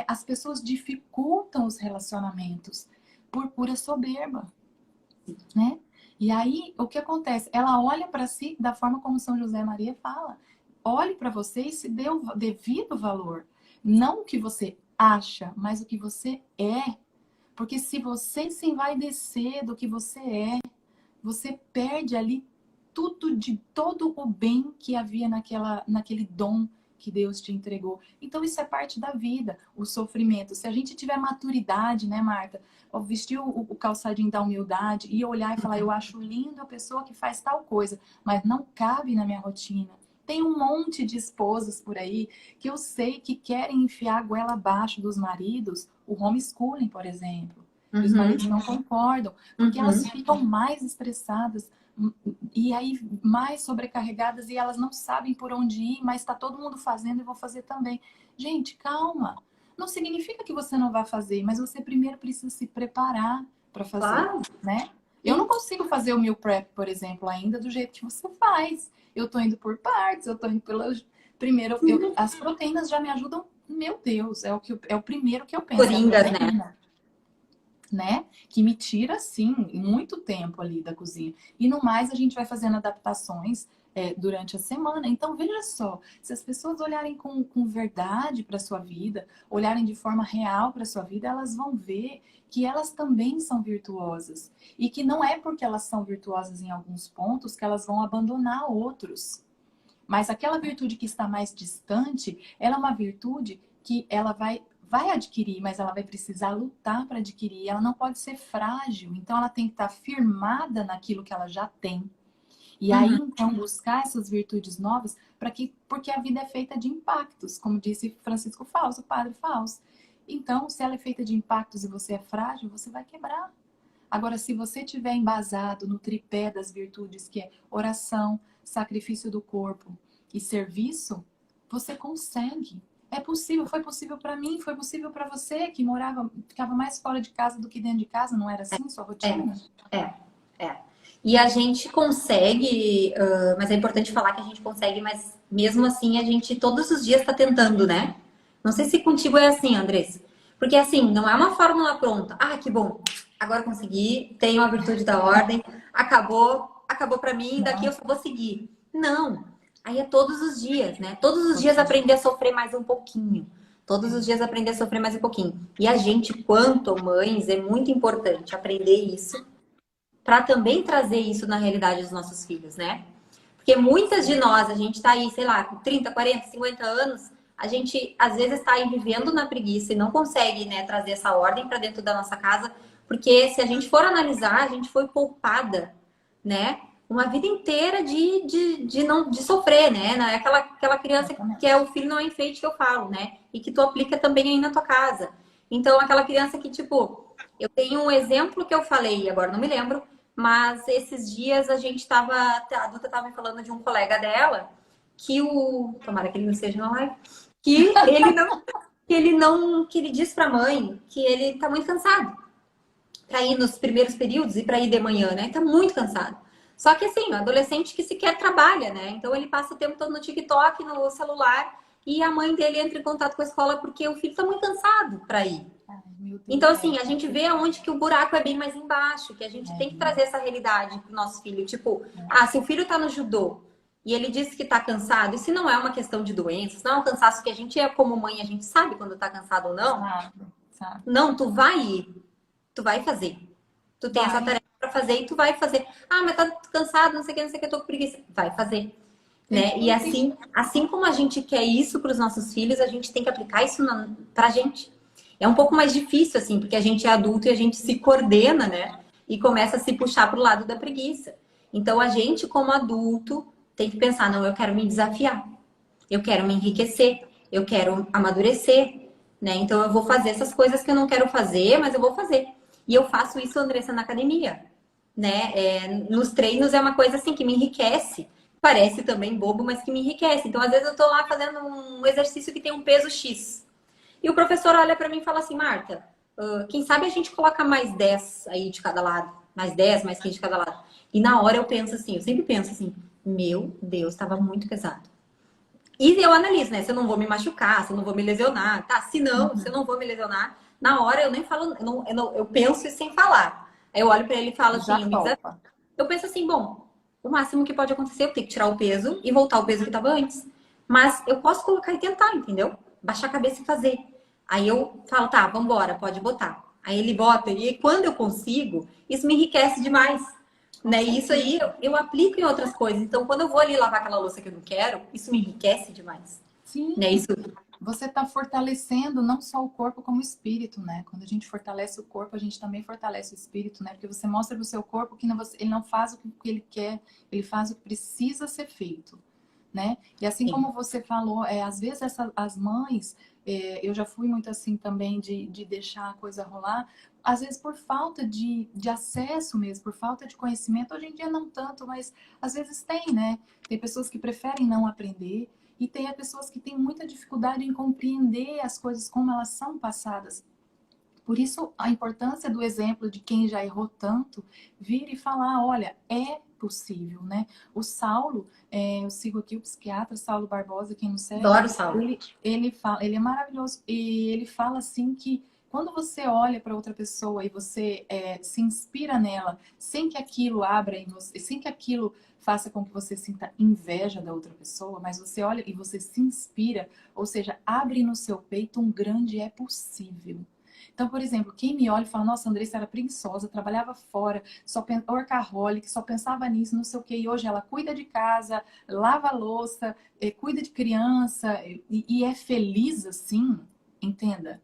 as pessoas dificultam os relacionamentos por pura soberba, né? E aí, o que acontece? Ela olha para si da forma como São José Maria fala. Olhe para você e se dê o devido valor. Não o que você acha, mas o que você é. Porque se você se envaidecer do que você é, você perde ali tudo de todo o bem que havia naquele dom que Deus te entregou. Então isso é parte da vida, o sofrimento. Se a gente tiver maturidade, né, Marta? Vestir o calçadinho da humildade e olhar e falar, eu acho lindo a pessoa que faz tal coisa, mas não cabe na minha rotina. Tem um monte de esposas por aí que eu sei que querem enfiar a goela abaixo dos maridos, o homeschooling, por exemplo. Os maridos não concordam, porque elas ficam mais estressadas, e aí mais sobrecarregadas e elas não sabem por onde ir, mas está todo mundo fazendo e vou fazer também. Gente, calma. Não significa que você não vai fazer, mas você primeiro precisa se preparar para fazer, né? Eu não consigo fazer o meal prep, por exemplo, ainda do jeito que você faz. Eu tô indo por partes, eu tô indo pelas... Primeiro, as proteínas já me ajudam meu Deus, é o primeiro que eu penso. Coringas, É a né? proteína, né? Que me tira, assim, muito tempo ali da cozinha. E no mais, a gente vai fazendo adaptações durante a semana. Então, veja só, se as pessoas olharem com verdade para a sua vida, olharem de forma real para a sua vida, elas vão ver que elas também são virtuosas. E que não é porque elas são virtuosas em alguns pontos que elas vão abandonar outros. Mas aquela virtude que está mais distante, ela é uma virtude que ela vai adquirir, mas ela vai precisar lutar para adquirir. Ela não pode ser frágil, então ela tem que estar firmada naquilo que ela já tem. E aí, então, buscar essas virtudes novas, porque a vida é feita de impactos, como disse Francisco Fausto, o padre Fausto. Então, se ela é feita de impactos e você é frágil, você vai quebrar. Agora, se você estiver embasado no tripé das virtudes, que é oração, sacrifício do corpo e serviço, você consegue. É possível, foi possível para mim, foi possível para você que ficava mais fora de casa do que dentro de casa, não era assim sua rotina? É. E a gente consegue, mas é importante falar que a gente consegue, mas mesmo assim a gente todos os dias está tentando, né? Não sei se contigo é assim, Andressa. Porque assim, não é uma fórmula pronta. Ah, que bom, agora consegui, tenho a virtude da ordem, acabou para mim, daqui eu só vou seguir. Não, aí é todos os dias, né? Todos os dias aprender a sofrer mais um pouquinho. Todos os dias aprender a sofrer mais um pouquinho. E a gente, quanto mães, é muito importante aprender isso para também trazer isso na realidade dos nossos filhos, né? Porque muitas de nós, a gente tá aí, sei lá, com 30, 40, 50 anos, a gente às vezes está aí vivendo na preguiça e não consegue, né, trazer essa ordem para dentro da nossa casa, porque se a gente for analisar, a gente foi poupada, né? Uma vida inteira de sofrer, né? Não é aquela criança que é o filho não é enfeite que eu falo, né? E que tu aplica também aí na tua casa. Então, aquela criança que, tipo, eu tenho um exemplo que eu falei, agora não me lembro, mas esses dias a Duda tava me falando de um colega dela, tomara que ele não esteja na live, que ele diz pra mãe que ele tá muito cansado pra ir nos primeiros períodos e pra ir de manhã, né? Tá muito cansado. Só que assim, o adolescente que sequer trabalha, né? Então ele passa o tempo todo no TikTok, no celular, e a mãe dele entra em contato com a escola porque o filho tá muito cansado pra ir. Então, assim, a gente vê aonde que o buraco é bem mais embaixo, que a gente tem que trazer essa realidade pro nosso filho. Tipo, se o filho tá no judô e ele disse que tá cansado, isso não é uma questão de doença, isso não é um cansaço que a gente é como mãe, a gente sabe quando tá cansado ou não. Sabe. Não, tu vai ir, tu vai fazer. Tu tem essa tarefa pra fazer e tu vai fazer. Ah, mas tá cansado, não sei o que, tô com preguiça. Vai fazer. Né? E assim como a gente quer isso para os nossos filhos, a gente tem que aplicar isso pra gente. É um pouco mais difícil, assim, porque a gente é adulto e a gente se coordena, né? E começa a se puxar pro lado da preguiça. Então, a gente, como adulto, tem que pensar, não, eu quero me desafiar. Eu quero me enriquecer. Eu quero amadurecer, né? Então, eu vou fazer essas coisas que eu não quero fazer, mas eu vou fazer. E eu faço isso, Andressa, na academia, né? Nos treinos é uma coisa, assim, que me enriquece. Parece também bobo, mas que me enriquece. Então, às vezes, eu tô lá fazendo um exercício que tem um peso X. E o professor olha para mim e fala assim, Marta, quem sabe a gente coloca mais 10 aí de cada lado. Mais 10, mais 15 de cada lado. E na hora eu penso assim, eu sempre penso assim, meu Deus, estava muito pesado. E eu analiso, né? Se eu não vou me machucar, se eu não vou me lesionar, tá? Se eu não vou me lesionar, na hora eu nem falo, eu penso sem falar. Aí eu olho para ele e falo assim, eu penso assim, bom, o máximo que pode acontecer é eu ter que tirar o peso e voltar ao peso que estava antes. Mas eu posso colocar e tentar, entendeu? Baixar a cabeça e fazer. Aí eu falo, tá, vambora, pode botar. Aí ele bota, e quando eu consigo, isso me enriquece demais. Né? E isso aí eu aplico em outras coisas. Então, quando eu vou ali lavar aquela louça que eu não quero, isso me enriquece demais. Sim. Né? Isso... Você está fortalecendo não só o corpo, como o espírito, né? Quando a gente fortalece o corpo, a gente também fortalece o espírito, né? Porque você mostra pro seu corpo que ele não faz o que ele quer, ele faz o que precisa ser feito. Né? E assim como você falou, às vezes as mães, eu já fui muito assim também de deixar a coisa rolar, às vezes por falta de acesso mesmo, por falta de conhecimento, hoje em dia não tanto, mas às vezes tem, né? Tem pessoas que preferem não aprender e tem pessoas que têm muita dificuldade em compreender as coisas como elas são passadas. Por isso, a importância do exemplo de quem já errou tanto, vir e falar, olha, possível, né? O Saulo, eu sigo aqui o psiquiatra Saulo Barbosa, quem não segue, Adoro, Saulo. ele fala, ele é maravilhoso, e ele fala assim que quando você olha para outra pessoa e você se inspira nela, sem que aquilo abra em você, sem que aquilo faça com que você sinta inveja da outra pessoa, mas você olha e você se inspira, ou seja, abre no seu peito um grande é possível. Então, por exemplo, quem me olha e fala, nossa, a Andressa era preguiçosa, trabalhava fora, workaholic, só pensava nisso, não sei o quê, e hoje ela cuida de casa, lava a louça, cuida de criança, e é feliz assim, entenda,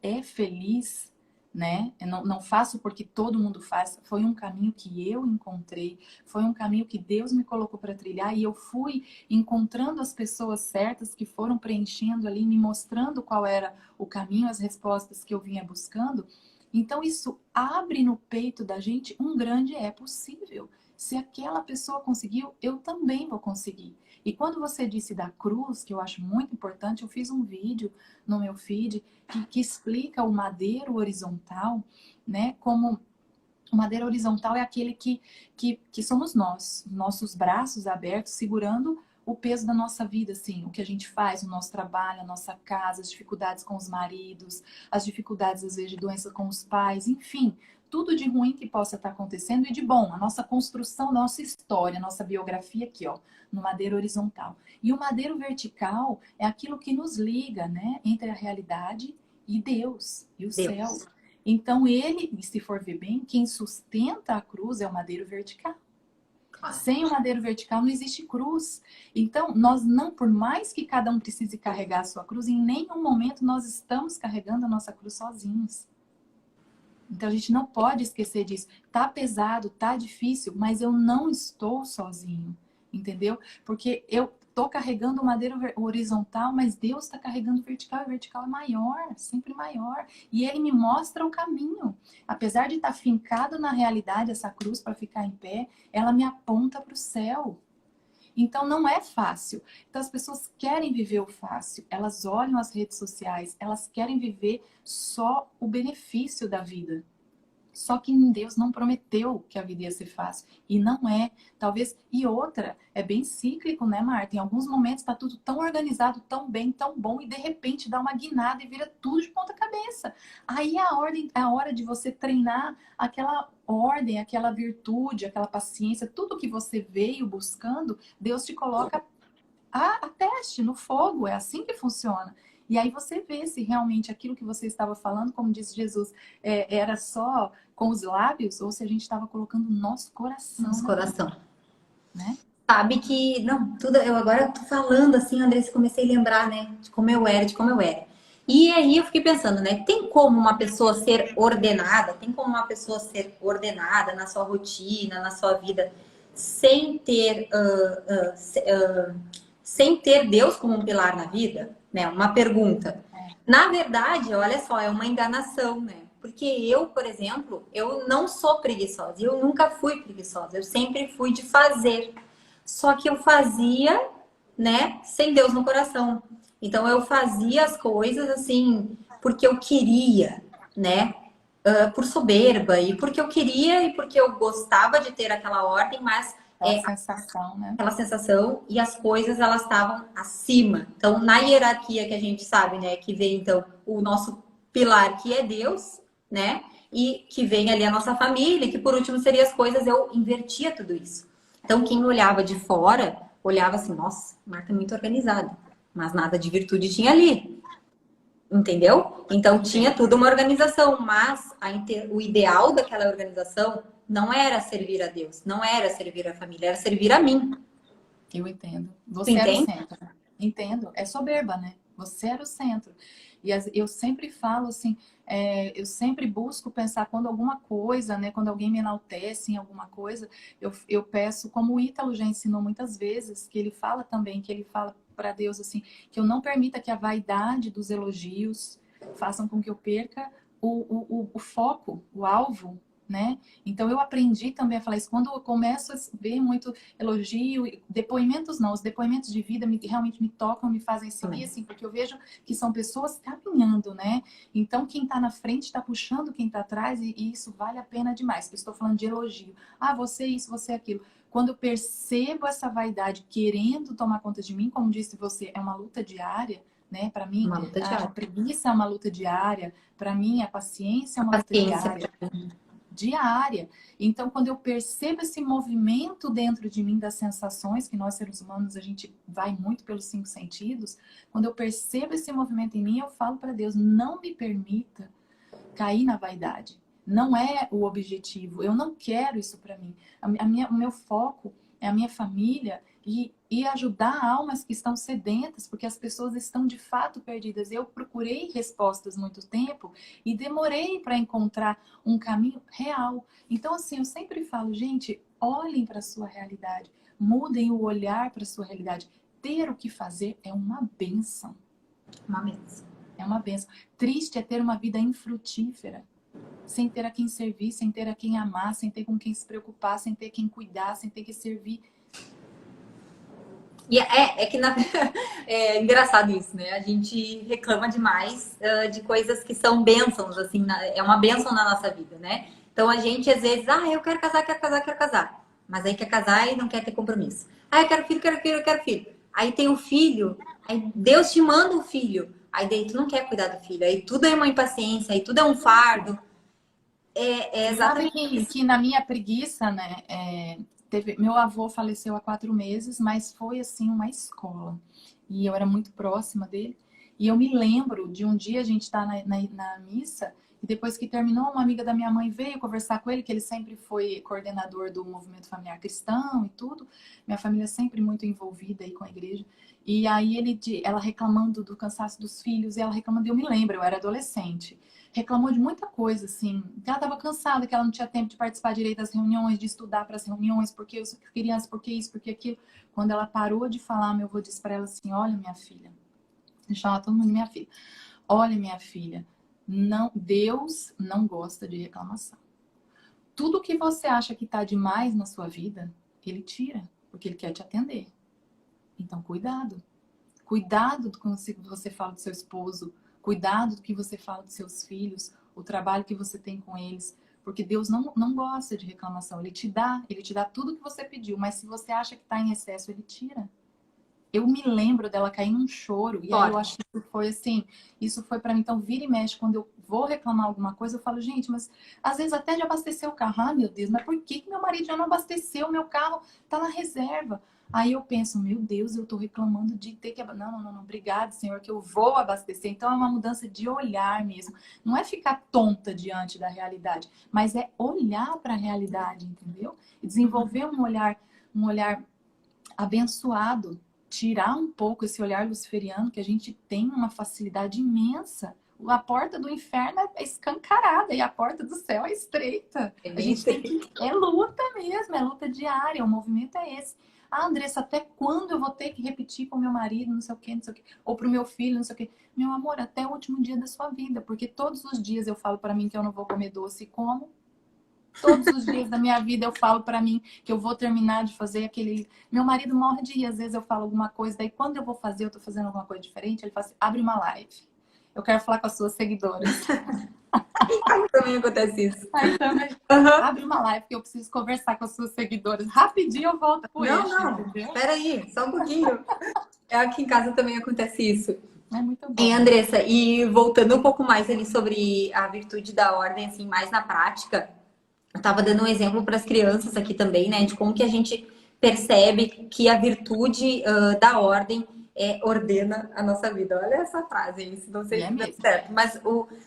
é feliz, né? Eu não faço porque todo mundo faz. Foi um caminho que eu encontrei, foi um caminho que Deus me colocou para trilhar e eu fui encontrando as pessoas certas que foram preenchendo ali, me mostrando qual era o caminho, as respostas que eu vinha buscando. Então isso abre no peito da gente um grande é possível. Se aquela pessoa conseguiu, eu também vou conseguir. E quando você disse da cruz, que eu acho muito importante, eu fiz um vídeo no meu feed que explica o madeiro horizontal, né? Como o madeiro horizontal é aquele que somos nós, nossos braços abertos, segurando o peso da nossa vida, assim, o que a gente faz, o nosso trabalho, a nossa casa, as dificuldades com os maridos, as dificuldades, às vezes, de doença com os pais, enfim, tudo de ruim que possa estar acontecendo e de bom, a nossa construção, nossa história, nossa biografia aqui, ó, no madeiro horizontal. E o madeiro vertical é aquilo que nos liga, né, entre a realidade e Deus, e o céu. Então ele, se for ver bem, quem sustenta a cruz é o madeiro vertical. Claro. Sem o madeiro vertical não existe cruz. Então, nós não, por mais que cada um precise carregar a sua cruz, em nenhum momento nós estamos carregando a nossa cruz sozinhos. Então a gente não pode esquecer disso. Tá pesado, tá difícil, mas eu não estou sozinho, entendeu? Porque eu tô carregando o madeiro horizontal, mas Deus está carregando vertical, e vertical é maior, sempre maior. E Ele me mostra o caminho. Apesar de estar fincado na realidade essa cruz para ficar em pé, ela me aponta para o céu. Então não é fácil. Então as pessoas querem viver o fácil. Elas olham as redes sociais, elas querem viver só o benefício da vida. Só que Deus não prometeu que a vida ia ser fácil. E não é. Talvez. E outra, é bem cíclico, né, Marta? Em alguns momentos está tudo tão organizado, tão bem, tão bom, e de repente dá uma guinada e vira tudo de ponta cabeça. Aí é a hora de você treinar aquela ordem, aquela virtude, aquela paciência, tudo que você veio buscando, Deus te coloca a teste, no fogo. É assim que funciona. E aí você vê se realmente aquilo que você estava falando, como disse Jesus, era só com os lábios ou se a gente estava colocando o nosso coração. Nosso coração. Né? Sabe que, não, tudo, eu agora tô falando assim, Andressa, comecei a lembrar, né, de como eu era, de como eu era. E aí eu fiquei pensando, né, tem como uma pessoa ser ordenada, tem como uma pessoa ser ordenada na sua rotina, na sua vida, sem ter, sem ter Deus como um pilar na vida? Né, uma pergunta. Na verdade, olha só, é uma enganação, né? Porque eu, por exemplo, eu não sou preguiçosa, eu nunca fui preguiçosa, eu sempre fui de fazer. Só que eu fazia, né, sem Deus no coração. Então eu fazia as coisas assim, porque eu queria, né? Por soberba, e porque eu queria e porque eu gostava de ter aquela ordem, mas aquela sensação, né? Aquela sensação, e as coisas elas estavam acima. Então, na hierarquia que a gente sabe, né, que vem então o nosso pilar, que é Deus, né? E que vem ali a nossa família, que por último seria as coisas, eu invertia tudo isso. Então, quem olhava de fora, olhava assim, nossa, Marta é muito organizada, mas nada de virtude tinha ali. Entendeu? Então tinha tudo uma organização, mas o ideal daquela organização não era servir a Deus, não era servir a família, era servir a mim. Eu entendo. Você era o centro. Entendo. É soberba, né? Você era o centro. E eu sempre falo assim, eu sempre busco pensar quando alguma coisa, né? Quando alguém me enaltece em alguma coisa, eu peço, como o Ítalo já ensinou muitas vezes, que ele fala também, que ele fala para Deus assim, que eu não permita que a vaidade dos elogios façam com que eu perca o foco, o alvo, né? Então eu aprendi também a falar isso. Quando eu começo a ver muito elogio, depoimentos não, os depoimentos de vida realmente me tocam, me fazem seguir, assim, porque eu vejo que são pessoas caminhando, né? Então quem tá na frente tá puxando quem tá atrás e isso vale a pena demais. Eu estou falando de elogio. Ah, você isso, você aquilo. Quando eu percebo essa vaidade querendo tomar conta de mim, como disse você, é uma luta diária, né? Para mim, Uma luta diária. a preguiça é uma luta diária. Para mim, a paciência é uma luta diária. Diária. Então, quando eu percebo esse movimento dentro de mim das sensações, que nós seres humanos, a gente vai muito pelos 5 sentidos, quando eu percebo esse movimento em mim, eu falo para Deus, não me permita cair na vaidade. Não é o objetivo. Eu não quero isso para mim. O meu foco é a minha família e ajudar almas que estão sedentas, porque as pessoas estão de fato perdidas. Eu procurei respostas muito tempo e demorei para encontrar um caminho real. Então, assim, eu sempre falo, gente, olhem para a sua realidade, mudem o olhar para a sua realidade. Ter o que fazer é uma bênção. Uma bênção. É uma bênção. Triste é ter uma vida infrutífera, sem ter a quem servir, sem ter a quem amar, sem ter com quem se preocupar, sem ter quem cuidar, sem ter que servir. E é engraçado isso, né? A gente reclama demais de coisas que são bênçãos, assim, é uma bênção na nossa vida, né? Então a gente às vezes, eu quero casar, quero casar, quero casar. Mas aí quer casar e não quer ter compromisso. Eu quero filho, quero filho, eu quero filho. Aí tem o filho, aí Deus te manda o filho. Aí daí tu não quer cuidar do filho. Aí tudo é uma impaciência, aí tudo é um fardo. É exatamente que na minha preguiça, né? Meu avô faleceu há 4 meses, mas foi assim uma escola. E eu era muito próxima dele. E eu me lembro de um dia a gente estar na missa, e depois que terminou, uma amiga da minha mãe veio conversar com ele, que ele sempre foi coordenador do movimento familiar cristão e tudo. Minha família sempre muito envolvida aí com a igreja. E aí ela reclamando do cansaço dos filhos, e ela reclamando, eu me lembro, eu era adolescente. Reclamou de muita coisa, assim. Ela estava cansada, que ela não tinha tempo de participar direito das reuniões, de estudar para as reuniões, porque eu criança, porque isso, porque aquilo. Quando ela parou de falar, meu avô disse para ela assim, olha, minha filha, deixa eu falar todo mundo, minha filha. Olha, minha filha, Deus não gosta de reclamação. Tudo que você acha que está demais na sua vida, Ele tira, porque Ele quer te atender. Então, cuidado. Cuidado com o que você fala do seu esposo, cuidado do que você fala dos seus filhos, o trabalho que você tem com eles, porque Deus não gosta de reclamação. Ele te dá tudo que você pediu, mas se você acha que está em excesso, Ele tira. Eu me lembro dela cair num choro, e aí eu acho que isso foi assim, isso foi pra mim. Então, vira e mexe, quando eu vou reclamar alguma coisa, eu falo, gente, mas às vezes até de abastecer o carro, meu Deus, mas por que meu marido já não abasteceu? Meu carro tá na reserva. Aí eu penso, meu Deus, eu tô reclamando de ter que... Não, obrigado, Senhor, que eu vou abastecer. Então é uma mudança de olhar mesmo. Não é ficar tonta diante da realidade, mas é olhar para a realidade, entendeu? E desenvolver um olhar abençoado, tirar um pouco esse olhar luciferiano, que a gente tem uma facilidade imensa. A porta do inferno é escancarada e a porta do céu é estreita. A gente tem que... É luta mesmo, é luta diária, o movimento é esse. Andressa, até quando eu vou ter que repetir para o meu marido, não sei o quê, ou para o meu filho, não sei o quê? Meu amor, até o último dia da sua vida, porque todos os dias eu falo para mim que eu não vou comer doce e como. Todos os dias da minha vida eu falo para mim que eu vou terminar de fazer aquele... Meu marido morre de rir, às vezes eu falo alguma coisa, daí quando eu vou fazer, eu tô fazendo alguma coisa diferente, ele fala assim, abre uma live. Eu quero falar com as suas seguidoras. Também acontece isso. Aí também, abre uma live que eu preciso conversar com as suas seguidoras. Rapidinho eu volto pro eixo, entendeu? Espera aí, só um pouquinho. Aqui em casa também acontece isso. É muito bom. Andressa, e voltando um pouco mais ali sobre a virtude da ordem, assim, mais na prática, eu tava dando um exemplo para as crianças aqui também, né, de como que a gente percebe que a virtude da ordem ordena a nossa vida. Olha essa frase aí, se não sei se é certo. Mas,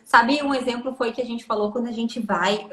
sabe, um exemplo foi que a gente falou quando a gente vai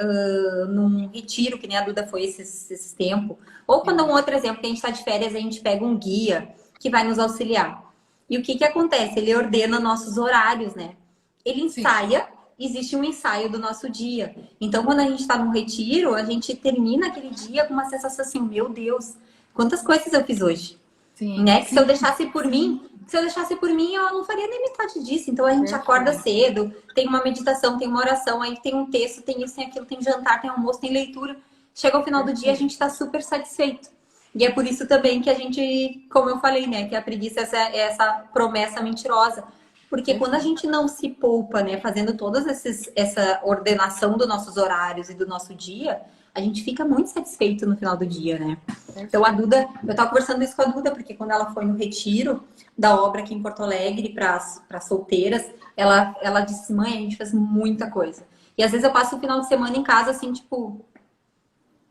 num retiro, que nem a Duda foi esse tempo. Ou quando um outro exemplo, que a gente está de férias, a gente pega um guia que vai nos auxiliar. E o que acontece? Ele ordena nossos horários, né? Ele ensaia, existe um ensaio do nosso dia. Então, quando a gente está num retiro, a gente termina aquele dia com uma sensação assim, meu Deus, quantas coisas eu fiz hoje? Sim, né? Que se eu deixasse por mim, se eu deixasse por mim, eu não faria nem metade disso. Então a gente Perfeito. acorda cedo, tem uma meditação, tem uma oração, aí tem um texto, tem isso, tem aquilo, tem jantar, tem almoço, tem leitura. Chega ao final do dia, a gente tá super satisfeito. E é por isso também que a gente, como eu falei, né, que a preguiça é essa promessa mentirosa. Porque quando a gente não se poupa, né, fazendo essa ordenação dos nossos horários e do nosso dia, a gente fica muito satisfeito no final do dia, né? Então a Duda, eu tava conversando isso com a Duda, porque quando ela foi no retiro da obra aqui em Porto Alegre para solteiras, ela disse, mãe, a gente fez muita coisa. E às vezes eu passo o final de semana em casa, assim, tipo,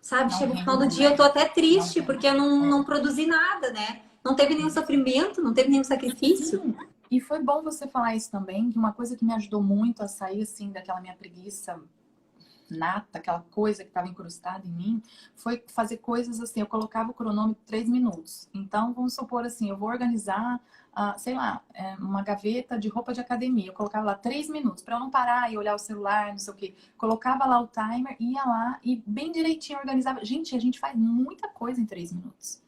sabe? Não Chega no rende, final do né? dia, eu tô até triste, Não porque eu não produzi nada, né? Não teve nenhum sofrimento, não teve nenhum sacrifício. Sim, e foi bom você falar isso também, que uma coisa que me ajudou muito a sair, assim, daquela minha preguiça nata, aquela coisa que estava incrustada em mim, foi fazer coisas assim, eu colocava o cronômetro 3 minutos. Então, vamos supor assim, eu vou organizar, sei lá, uma gaveta de roupa de academia. Eu colocava lá 3 minutos, para eu não parar e olhar o celular, não sei o quê. Colocava lá o timer, ia lá e bem direitinho organizava. Gente, a gente faz muita coisa em 3 minutos.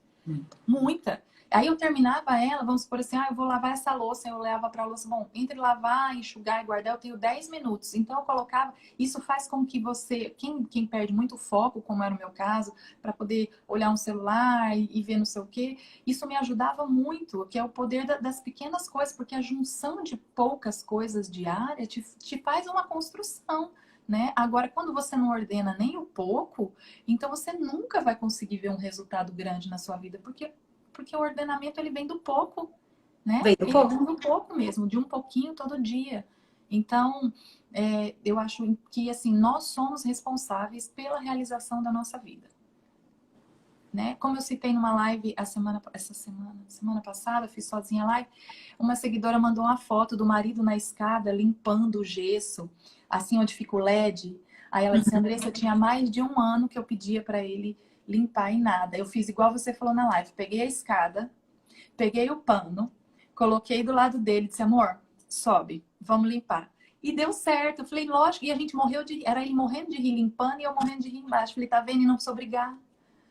Muita. Aí eu terminava ela, vamos supor assim, eu vou lavar essa louça, eu levava para a louça. Bom, entre lavar, enxugar e guardar, eu tenho 10 minutos. Então eu colocava, isso faz com que você, quem perde muito foco, como era o meu caso, para poder olhar um celular e ver não sei o quê, isso me ajudava muito, que é o poder das pequenas coisas, porque a junção de poucas coisas diárias te faz uma construção. Né? Agora, quando você não ordena nem o pouco, então você nunca vai conseguir ver um resultado grande na sua vida, porque o ordenamento ele vem do pouco, né? Veio do Ele pouco. vem do pouco mesmo, de um pouquinho todo dia. Então, eu acho que assim nós somos responsáveis pela realização da nossa vida. Né? Como eu citei numa live semana passada, fiz sozinha a live, uma seguidora mandou uma foto do marido na escada limpando o gesso, assim onde fica o LED. Aí ela disse, Andressa, tinha mais de 1 ano que eu pedia para ele limpar e nada. Eu fiz igual você falou na live, peguei a escada, peguei o pano, coloquei do lado dele, disse, amor, sobe, vamos limpar. E deu certo. Eu falei, lógico, e a gente era ele morrendo de rir limpando e eu morrendo de rir embaixo. Eu falei, tá vendo? E não precisa brigar.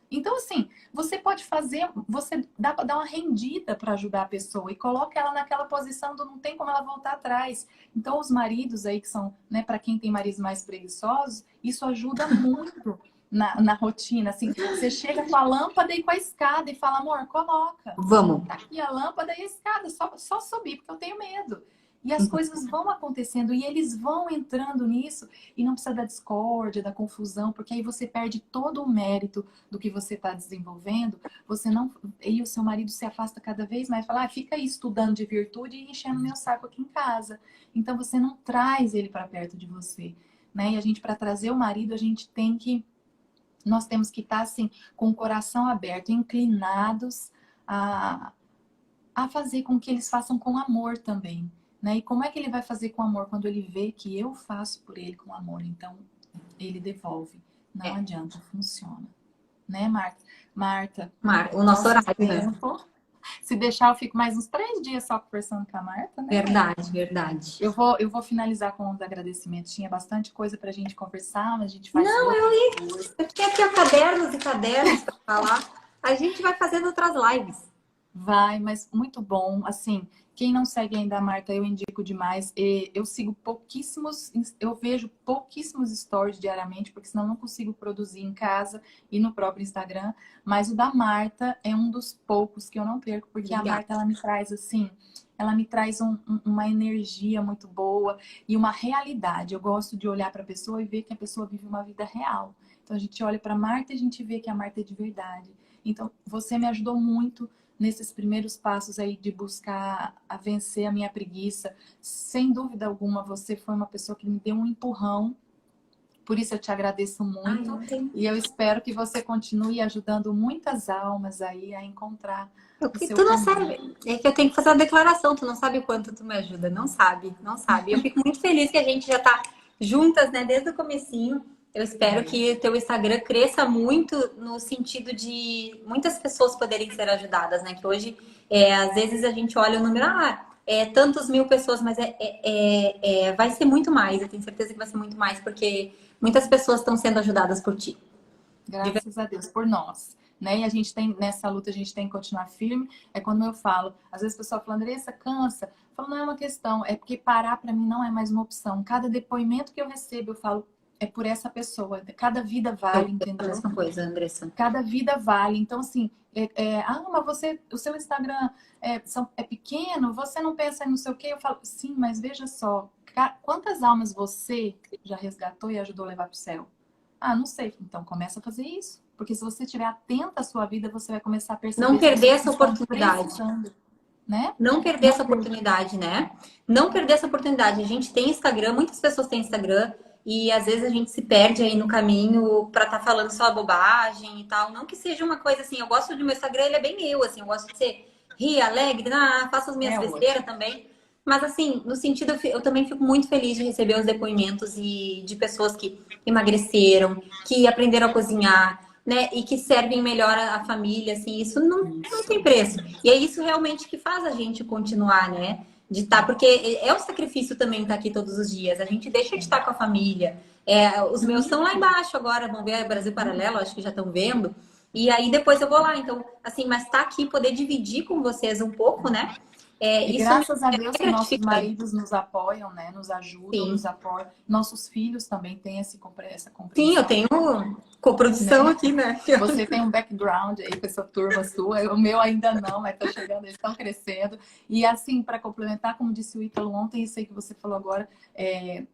Então, assim, você pode fazer, você dá uma rendida para ajudar a pessoa e coloca ela naquela posição do não tem como ela voltar atrás. Então, os maridos aí que são, né, para quem tem maridos mais preguiçosos, isso ajuda muito na rotina. Assim, você chega com a lâmpada e com a escada e fala, amor, coloca. Vamos. Tá aqui a lâmpada e a escada, só subir, porque eu tenho medo. E as coisas vão acontecendo e eles vão entrando nisso e não precisa da discórdia, da confusão, porque aí você perde todo o mérito do que você está desenvolvendo. Você não, e o seu marido se afasta cada vez mais, fala, fica aí estudando de virtude e enchendo meu saco aqui em casa. Então você não traz ele para perto de você, né? E a gente, para trazer o marido, nós temos que estar assim com o coração aberto, inclinados a fazer com que eles façam com amor também. Né? E como é que ele vai fazer com amor quando ele vê que eu faço por ele com amor? Então, ele devolve. Não adianta, funciona. Né, Marta? O nosso horário, né? Se deixar, eu fico mais uns 3 dias só conversando com a Marta, né? Verdade. Eu vou finalizar com os agradecimentos. Tinha bastante coisa pra gente conversar, mas a gente faz... Não, eu li. Eu tenho aqui cadernos e cadernos pra falar. A gente vai fazendo outras lives. Vai, mas muito bom. Assim, quem não segue ainda a Marta, eu indico demais. Eu sigo pouquíssimos, eu vejo pouquíssimos stories diariamente, porque senão eu não consigo produzir em casa e no próprio Instagram. Mas o da Marta é um dos poucos que eu não perco, porque a Marta, ela me traz assim, ela me traz uma energia muito boa e uma realidade. Eu gosto de olhar para a pessoa e ver que a pessoa vive uma vida real. Então a gente olha para a Marta e a gente vê que a Marta é de verdade. Então você me ajudou muito nesses primeiros passos aí de buscar a vencer a minha preguiça. Sem dúvida alguma, você foi uma pessoa que me deu um empurrão. Por isso eu te agradeço muito. E eu espero que você continue ajudando muitas almas aí a encontrar o seu Tu não sabe. É que eu tenho que fazer uma declaração. Tu não sabe o quanto tu me ajuda. Não sabe. Eu fico muito feliz que a gente já tá juntas, né? Desde o comecinho. Eu espero que o teu Instagram cresça muito no sentido de muitas pessoas poderem ser ajudadas, né? Que hoje, às vezes a gente olha o número, tantos mil pessoas, mas vai ser muito mais. Eu tenho certeza que vai ser muito mais, porque muitas pessoas estão sendo ajudadas por ti. Graças a Deus, por nós. né? E a gente tem, nessa luta, a gente tem que continuar firme. É quando eu falo, às vezes o pessoal fala, Andressa, cansa. Eu falo, não é uma questão, é porque parar para mim não é mais uma opção. Cada depoimento que eu recebo, eu falo, é por essa pessoa. Cada vida vale, entendeu? A mesma coisa, Andressa. Cada vida vale. Então, assim, mas o seu Instagram é pequeno, você não pensa em não sei o quê. Eu falo, sim, mas veja só, quantas almas você já resgatou e ajudou a levar para o céu? Ah, não sei. Então, começa a fazer isso. Porque se você estiver atenta à sua vida, você vai começar a perceber... Não perder essa estão oportunidade. precisando, né? Não perder essa oportunidade, né? Não perder essa oportunidade. A gente tem Instagram, muitas pessoas têm Instagram, e às vezes a gente se perde aí no caminho pra estar falando só bobagem e tal. Não que seja uma coisa assim, eu gosto do meu Instagram, ele é bem eu, assim, eu gosto de ser alegre, faço as minhas besteiras também. Mas assim, no sentido, eu também fico muito feliz de receber os depoimentos e de pessoas que emagreceram, que aprenderam a cozinhar, né? E que servem melhor a família, assim, isso não tem preço. E é isso realmente que faz a gente continuar, né? De estar, porque é um sacrifício também estar aqui todos os dias. A gente deixa de estar com a família. Os meus estão lá embaixo agora, vão ver Brasil Paralelo, acho que já estão vendo. E aí depois eu vou lá. Então, assim, mas estar aqui, poder dividir com vocês um pouco, né? E isso graças a Deus que nossos gratificante. maridos nos apoiam, né? Nos ajudam, Sim. nos apoiam. Nossos filhos também têm essa compreensão. Sim, eu tenho coprodução aqui, né? Você tem um background aí com essa turma sua. O meu ainda não, mas tá chegando, eles estão crescendo. E assim, para complementar, como disse o Ítalo ontem, isso aí que você falou agora,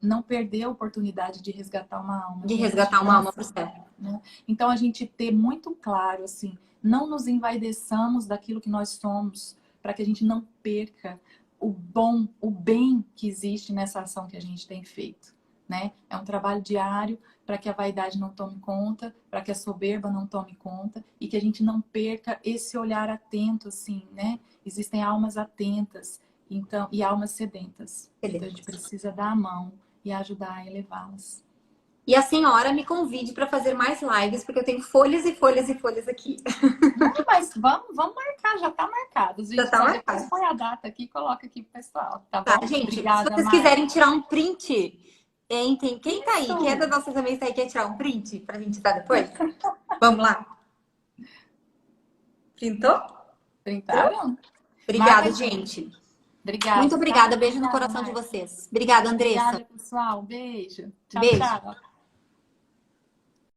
não perder a oportunidade de resgatar uma alma. De resgatar uma alma pro céu. Né? Então, a gente ter muito claro, assim, não nos envaideçamos daquilo que nós somos, para que a gente não perca o bem que existe nessa ação que a gente tem feito, né? É um trabalho diário para que a vaidade não tome conta, para que a soberba não tome conta e que a gente não perca esse olhar atento, assim, né? Existem almas atentas, então, e almas sedentas. Então, a gente precisa dar a mão e ajudar a elevá-las. E a senhora me convide para fazer mais lives, porque eu tenho folhas e folhas e folhas aqui. Não, mas vamos marcar, já está marcado. Já tá marcado. Depois põe a data aqui e coloca aqui pro pessoal, tá Tá, bom? gente, Obrigada, se vocês Mari. quiserem tirar um print, quem tá aí? Quem é das nossas amigas tá aí quer tirar um print pra gente dar depois? Vamos lá. Printou? Printaram? Obrigada, Marca, gente. Obrigada. Muito obrigada. Tá? Beijo no Obrigada, coração de Mari. vocês. Obrigada, Andressa. Obrigada, pessoal. Beijo. Tchau, Beijo. tchau.